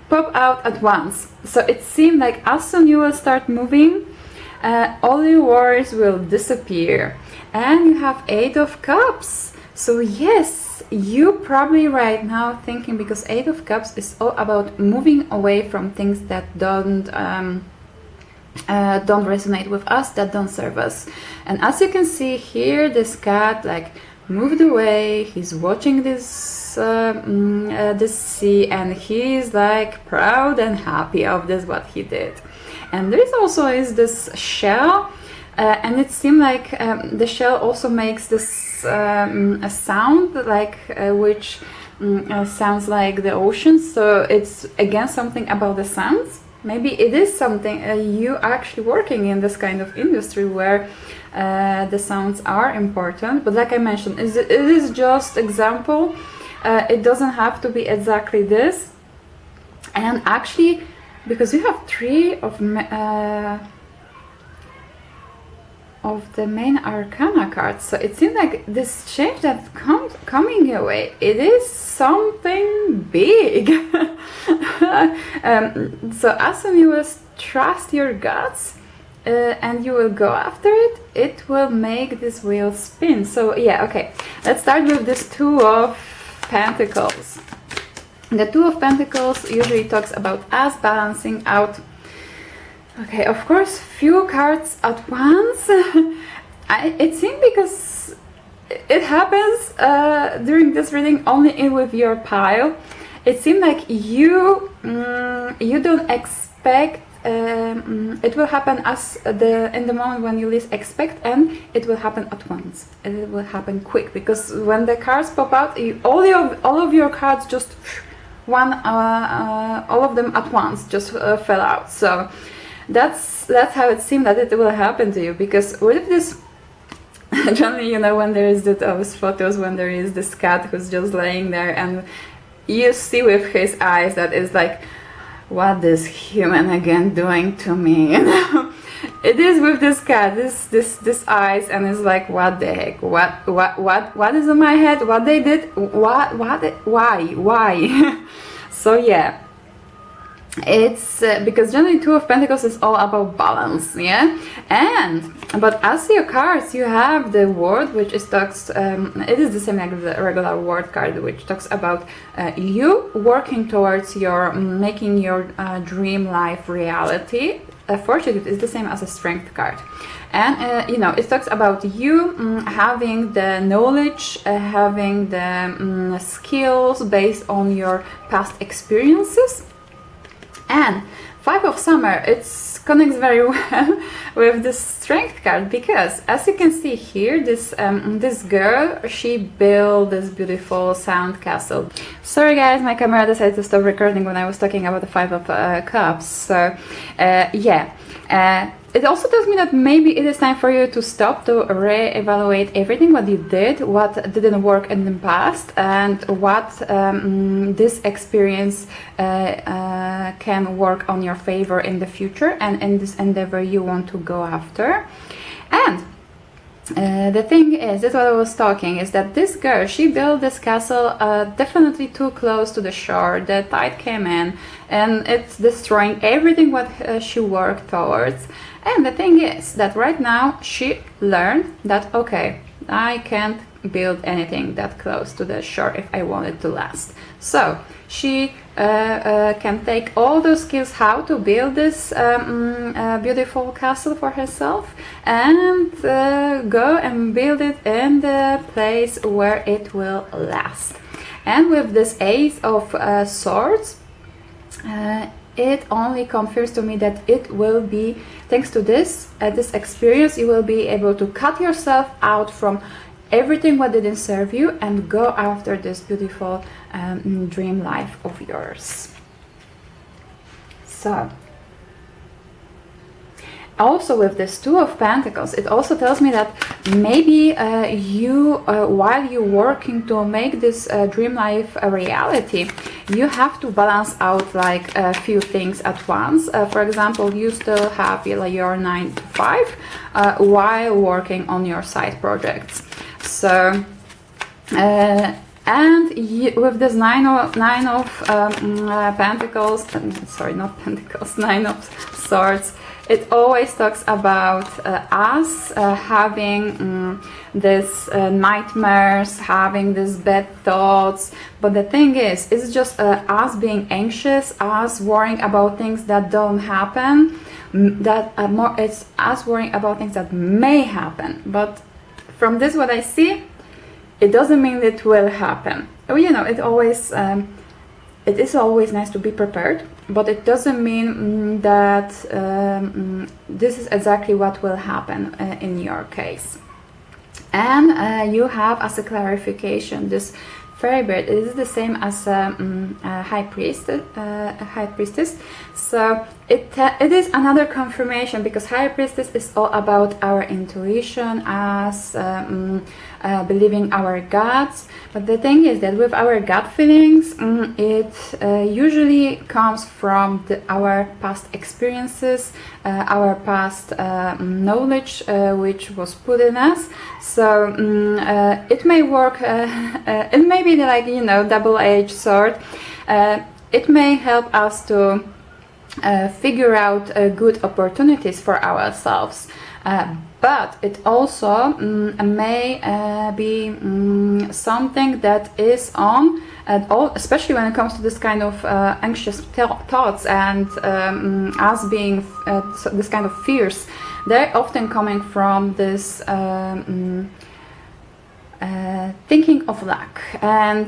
pop out at once. So it seemed like as soon you will start moving, all your worries will disappear. And you have Eight of Cups. So yes, you probably right now thinking, because Eight of Cups is all about moving away from things that don't resonate with us, that don't serve us. And as you can see here, this cat like moved away. He's watching this this sea, and he's like proud and happy of this what he did. And there is also this shell, and it seemed like the shell also makes this a sound like which sounds like the ocean. So it's again something about the sounds. Maybe it is something you actually working in this kind of industry where the sounds are important. But like I mentioned, it is just example. It doesn't have to be exactly this. And actually, because you have three of the main arcana cards, so it seems like this change that's coming your way, it is something big. So as soon you will trust your guts and you will go after it, it will make this wheel spin. So yeah, okay, let's start with this Two of Pentacles. The Two of Pentacles usually talks about us balancing out. Okay, of course, few cards at once. It seems because it happens during this reading only with your pile. It seems like you don't expect it will happen as in the moment when you least expect, and it will happen at once. And it will happen quick, because when the cards pop out, all of your cards just all of them at once just fell out. So that's how it seemed that it will happen to you, because with this generally, you know, when there is those photos when there is this cat who's just laying there, and you see with his eyes that is like, what is human again doing to me, you know? It is with this cat, this eyes, and it's like, what the heck, what is in my head, what they did, why? So yeah, it's because generally Two of Pentacles is all about balance, yeah. But as your cards, you have the Word, which is talks it is the same like the regular Word card, which talks about you working towards your making your dream life reality. Fortitude is the same as a Strength card, and you know, it talks about you having the knowledge, having the skills based on your past experiences. And Five of Summer, it connects very well with the Strength card, because as you can see here, this girl, she built this beautiful sound castle. Sorry guys, my camera decided to stop recording when I was talking about the Five of Cups. So yeah, it also tells me that maybe it is time for you to stop, to re-evaluate everything what you did, what didn't work in the past, and what this experience can work on your favor in the future, and in this endeavor you want to go after. And the thing is, that's what I was talking, is that this girl, she built this castle definitely too close to the shore. The tide came in and it's destroying everything what she worked towards. And the thing is that right now she learned that, okay, I can't build anything that close to the shore if I want it to last. So she can take all those skills how to build this beautiful castle for herself, and go and build it in the place where it will last. And with this Ace of Swords, it only confirms to me that it will be, thanks to this experience, you will be able to cut yourself out from everything what didn't serve you and go after this beautiful dream life of yours. So also with this Two of Pentacles, it also tells me that maybe you, while you're working to make this dream life a reality, you have to balance out like a few things at once. For example, you still have your 9 to 5 while working on your side projects. So and with this nine of Pentacles, sorry, not Pentacles, Nine of Swords, it always talks about us having this nightmares, having these bad thoughts. But the thing is, it's just us being anxious, us worrying about things that don't happen. It's us worrying about things that may happen. But from this, what I see, it doesn't mean it will happen. You know, it is always nice to be prepared, but it doesn't mean that this is exactly what will happen in your case. And you have as a clarification this fairy bird. It is the same as a high priestess. So it is another confirmation, because high priestess is all about our intuition, as believing our guts. But the thing is that with our gut feelings, it usually comes from our past experiences, our past knowledge which was put in us. So it may work, it may be like, you know, double-edged sword. It may help us to figure out good opportunities for ourselves. But it also may be something that is on, especially when it comes to this kind of anxious thoughts and us being this kind of fears. They're often coming from this thinking of luck, and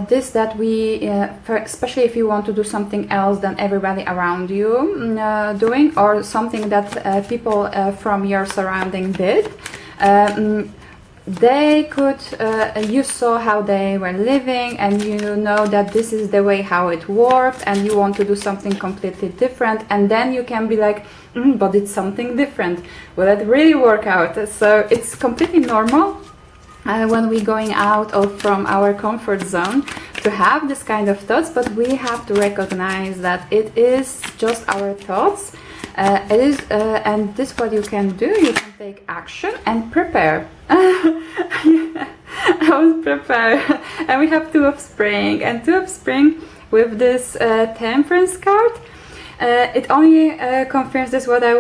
this that we, especially if you want to do something else than everybody around you doing, or something that people from your surrounding did. They could, you saw how they were living, and you know that this is the way how it worked, and you want to do something completely different, and then you can be like, but it's something different. Will it really work out? So it's completely normal when we're going out from our comfort zone to have this kind of thoughts, but we have to recognize that it is just our thoughts. It is, and this what you can do. You can take action and prepare. I was prepared. And we have Two of Spring, and Two of Spring with this Temperance card. It only confirms this what I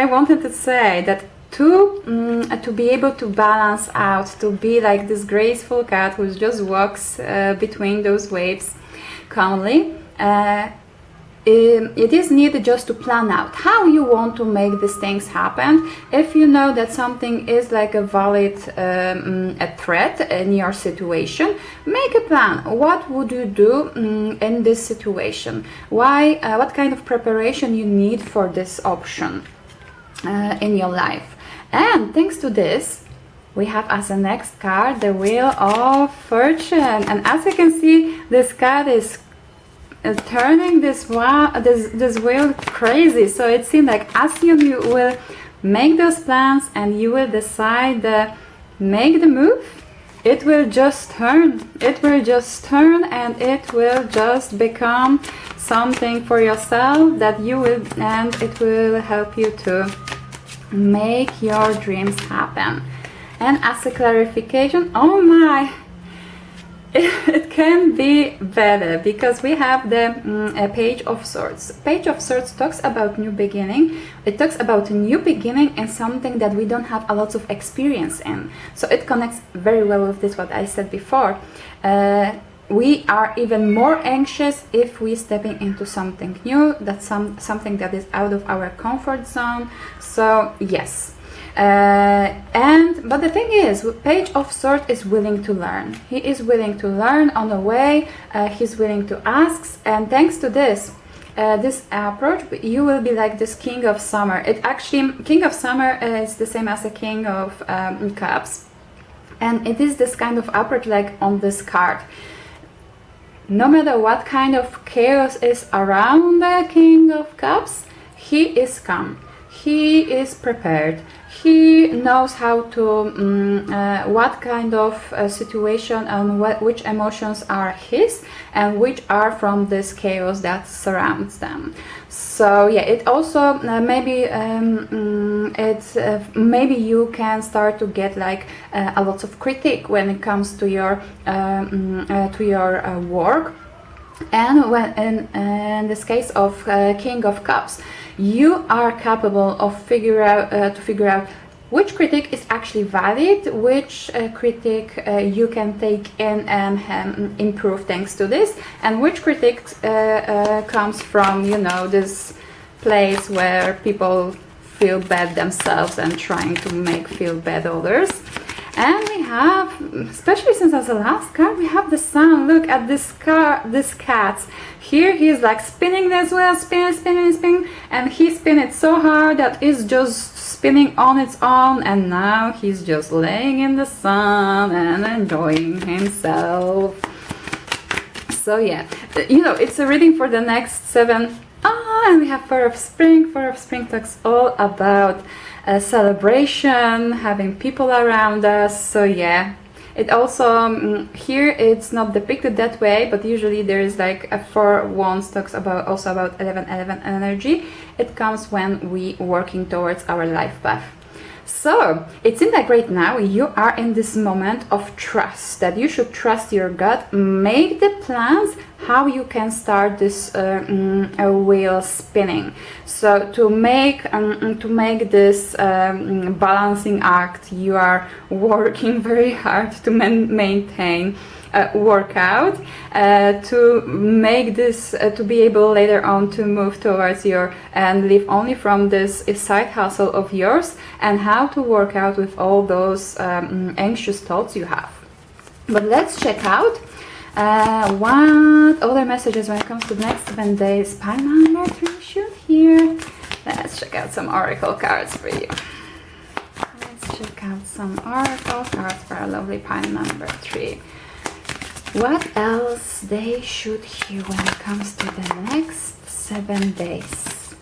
wanted to say, that to be able to balance out, to be like this graceful cat who just walks between those waves calmly. It is needed just to plan out how you want to make these things happen. If you know that something is like a valid a threat in your situation, make a plan. What would you do in this situation? Why? What kind of preparation you need for this option in your life? And thanks to this, we have as a next card the Wheel of Fortune. And as you can see, this card is turning this wheel crazy. So it seems like as you will make those plans and you will decide make the move, it will just turn. It will just turn, and it will just become something for yourself that you will, and it will help you to make your dreams happen. And as a clarification, oh my, it can be better, because we have the Page of Swords. Page of Swords talks about new beginning. It talks about a new beginning in something that we don't have a lot of experience in. So it connects very well with this what I said before. We are even more anxious if we're stepping into something new, that's something that is out of our comfort zone. So yes, but the thing is, Page of Swords is willing to learn. He is willing to learn on the way. He's willing to ask, and thanks to this approach, you will be like this King of Summer. It actually, King of Summer is the same as a King of Cups, and it is this kind of approach like on this card. No matter what kind of chaos is around the King of Cups, he is calm, he is prepared, he knows how to what kind of situation and which emotions are his and which are from this chaos that surrounds them. So yeah, it also maybe you can start to get like a lot of critique when it comes to your work. And when in this case of King of Cups, you are capable of figure out which critique is actually valid, which critique you can take in and improve thanks to this, and which critique comes from, you know, this place where people feel bad themselves and trying to make feel bad others. And we have, especially since as the last card, we have the Sun. Look at this cat. Here he's like spinning as well, spinning, and he spin it so hard that it's just spinning on its own, and now he's just laying in the sun and enjoying himself. So yeah, you know, it's a reading for the next 7. And we have Four of Spring. Four of Spring talks all about a celebration, having people around us. So yeah, it also here it's not depicted that way, but usually there is like a 4 wands talks about also about 11 energy. It comes when we working towards our life path. So it seems like right now you are in this moment of trust, that you should trust your gut, make the plans how you can start this wheel spinning. So to make this balancing act, you are working very hard to maintain workout, to make this to be able later on to move towards your and live only from this side hustle of yours, and how to work out with all those anxious thoughts you have. But let's check out what other messages when it comes to the next 7 days. Pile number 3 should here. Let's check out some oracle cards for you. Let's check out some oracle cards for our lovely pile number 3. What else they should hear when it comes to the next 7 days?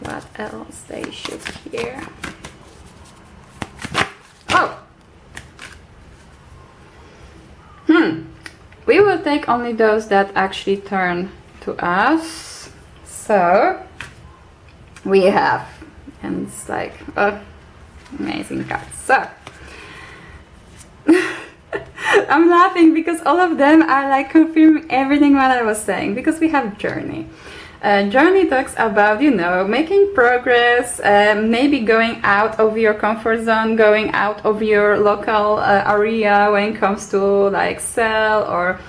What else they should hear? Oh! We will take only those that actually turn to us. So, we have, and it's like, oh, amazing cards. So, I'm laughing because all of them are like confirming everything what I was saying, because we have Journey. Journey talks about, you know, making progress, maybe going out of your comfort zone, going out of your local area when it comes to like sell or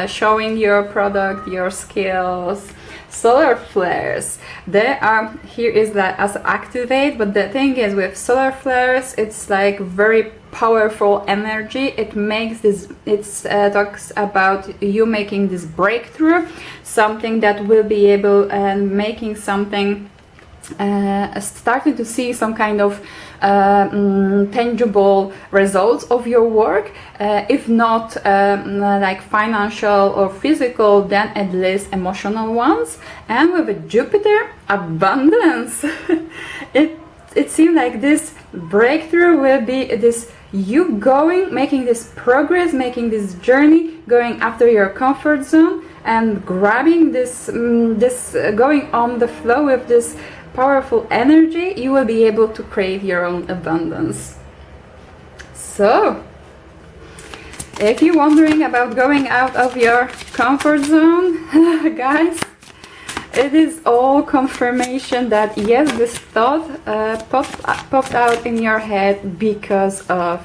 showing your product, your skills. Solar flares, they are, here is like as activate, but the thing is with solar flares, it's like very powerful energy. It makes this, it's talks about you making this breakthrough, something that will be able and making something starting to see some kind of tangible results of your work, if not like financial or physical, then at least emotional ones. And with a Jupiter, abundance. it seems like this breakthrough will be this you going, making this progress, making this journey, going after your comfort zone and grabbing this going on the flow with this powerful energy. You will be able to create your own abundance. So if you're wondering about going out of your comfort zone, guys, it is all confirmation that yes, this thought popped out in your head because of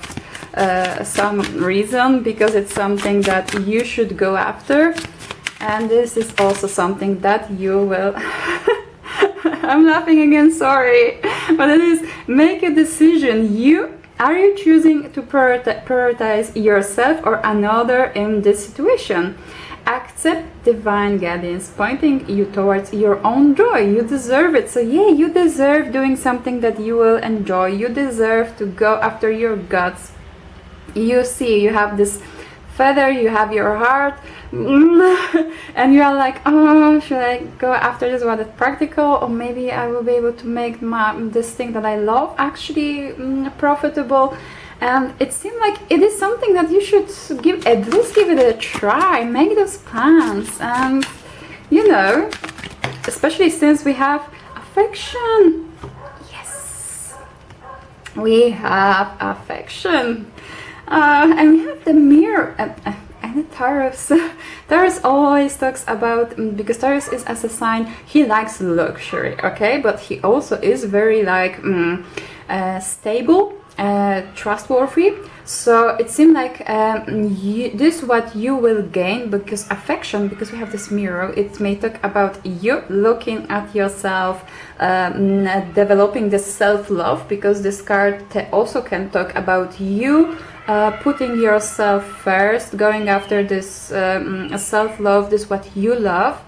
some reason, because it's something that you should go after, and this is also something that you will I'm laughing again, sorry, but it is make a decision. Are you choosing to prioritize yourself or another in this situation? Accept divine guidance pointing you towards your own joy. You deserve it. So yeah, you deserve doing something that you will enjoy. You deserve to go after your guts. You see, you have this Further, you have your heart, and you are like, oh, should I go after this one that's practical, or maybe I will be able to make this thing that I love actually profitable. And it seemed like it is something that you should at least give it a try, make those plans. And you know, especially since we have affection. Yes, we have affection. And we have the mirror and the Taurus. Taurus always talks about, because Taurus is as a sign, he likes luxury, okay, but he also is very like stable, trustworthy. So it seems like this is what you will gain, because affection, because we have this mirror, it may talk about you looking at yourself, developing this self-love, because this card also can talk about you putting yourself first, going after this self-love, this what you love.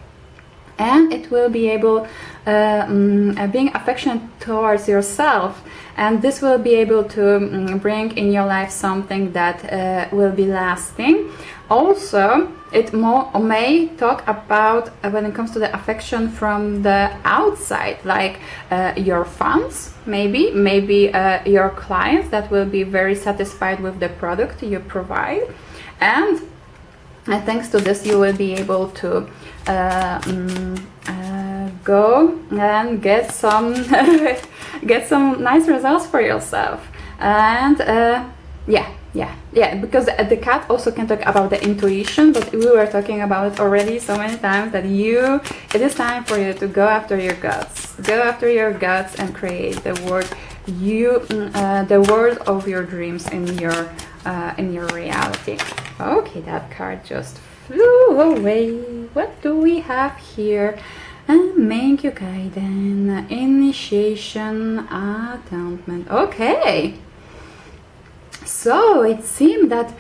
And it will be able being affectionate towards yourself, and this will be able to bring in your life something that will be lasting. Also, it may talk about when it comes to the affection from the outside, like your fans, maybe your clients that will be very satisfied with the product you provide. And thanks to this, you will be able to go and get some nice results for yourself. And yeah, because the cat also can talk about the intuition, but we were talking about it already so many times that it is time for you to go after your guts and create the world of your dreams in your reality. Okay, that card just flew away. What do we have here? Menkyo Kaiden, initiation, atonement. Okay. So it seems that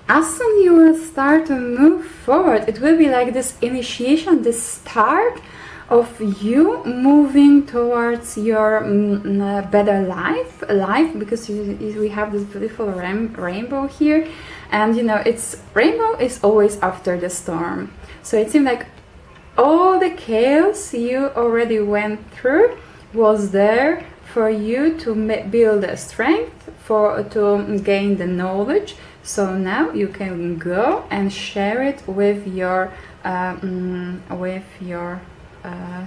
as soon you will start to move forward, it will be like this initiation, this start of you moving towards your better life, because we have this beautiful rainbow here, and you know, rainbow is always after the storm. So it seems like all the chaos you already went through was there for you to build the strength, to gain the knowledge. So now you can go and share it with your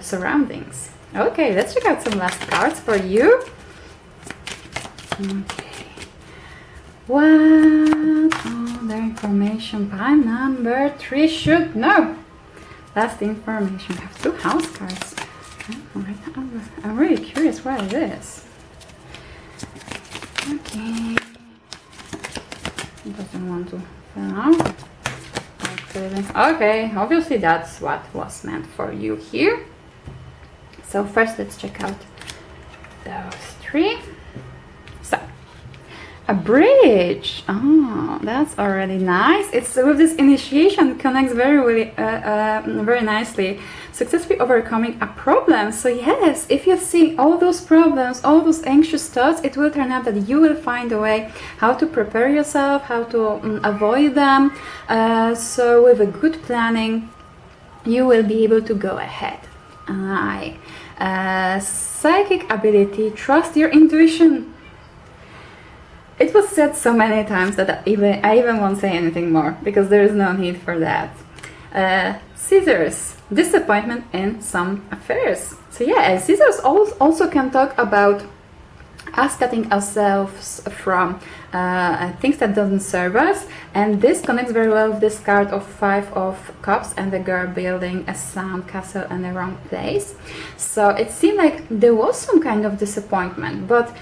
surroundings. Okay, let's check out some last cards for you. Okay, what other information pile number 3 should know? Last information. We have 2 house cards. I'm really curious what it is. Okay. It doesn't want to fill out. Okay, obviously that's what was meant for you here. So first let's check out those 3. So, a bridge. Oh, that's already nice. It's with this initiation connects very nicely. Successfully overcoming a problem. So yes, if you see all those problems, all those anxious thoughts, it will turn out that you will find a way how to prepare yourself, how to avoid them. So with a good planning, you will be able to go ahead. Psychic ability, trust your intuition. It was said so many times that I even won't say anything more, because there is no need for that. Scissors, disappointment in some affairs. So yeah, scissors also can talk about us cutting ourselves from things that doesn't serve us, and this connects very well with this card of 5 of Cups and the girl building a sound castle in the wrong place. So it seemed like there was some kind of disappointment, but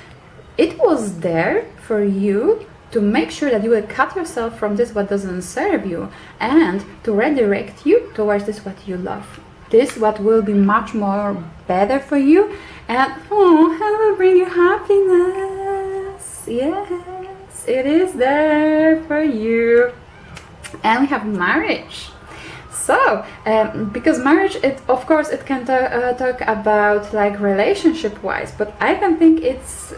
it was there for you to make sure that you will cut yourself from this what doesn't serve you, and to redirect you towards this what you love. This what will be much more better for you, and it will bring you happiness. Yes, it is there for you. And we have marriage. So, because marriage, of course, it can talk about like relationship wise, but I don't think it's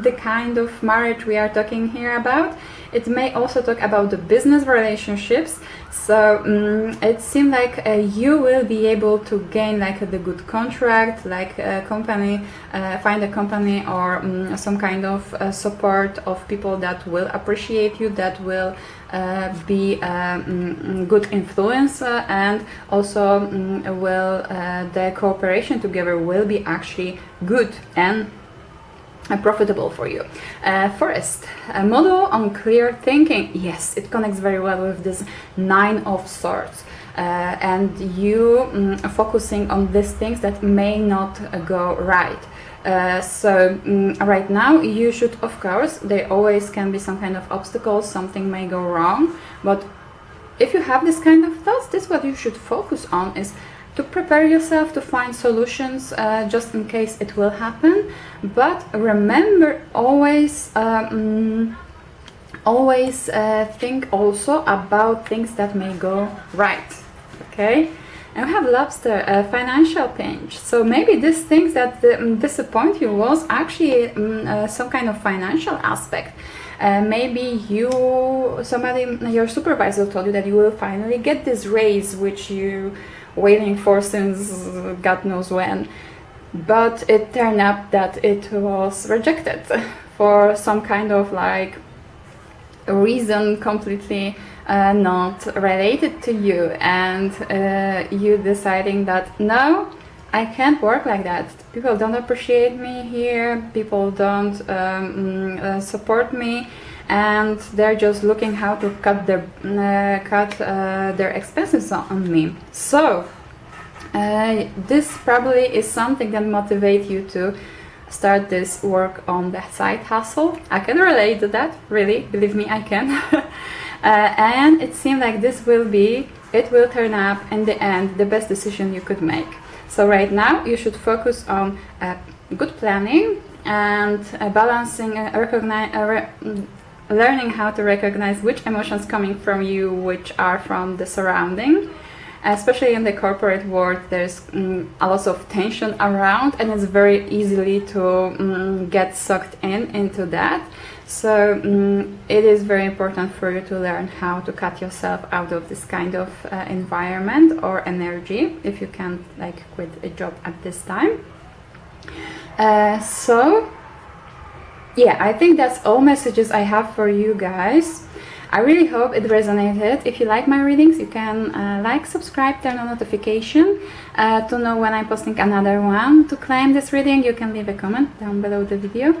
the kind of marriage we are talking here about. It may also talk about the business relationships. So it seems like you will be able to gain like the good contract, like a company, find a company or some kind of support of people that will appreciate you, that will be good influence, and also will the cooperation together will be actually good and profitable for you. First, a model on clear thinking. Yes, it connects very well with this 9 of Swords, and you focusing on these things that may not go right. So right now you should, of course, there always can be some kind of obstacles, something may go wrong, but if you have this kind of thoughts, this is what you should focus on, is to prepare yourself to find solutions just in case it will happen. But remember, always think also about things that may go right. Okay, and we have Lobster, financial pinch. So maybe these things that disappoint you was actually some kind of financial aspect. Maybe your supervisor told you that you will finally get this raise which you waiting for since God knows when, but it turned up that it was rejected for some kind of like reason completely not related to you, and you deciding that no, I can't work like that. People don't appreciate me here, people don't support me, and they're just looking how to cut their expenses on me. So this probably is something that motivates you to start this work on the side hustle. I can relate to that, really, believe me, I can. And it seems like it will turn up in the end the best decision you could make. So right now you should focus on good planning and balancing, learning how to recognize which emotions coming from you, which are from the surrounding. Especially in the corporate world, there's a lot of tension around, and it's very easily to get sucked into that. So it is very important for you to learn how to cut yourself out of this kind of environment or energy if you can't like quit a job at this time. So yeah, I think that's all messages I have for you guys. I really hope it resonated. If you like my readings, you can like, subscribe, turn on notification to know when I'm posting another one. To claim this reading, you can leave a comment down below the video.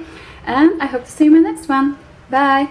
And I hope to see you in my next one. Bye!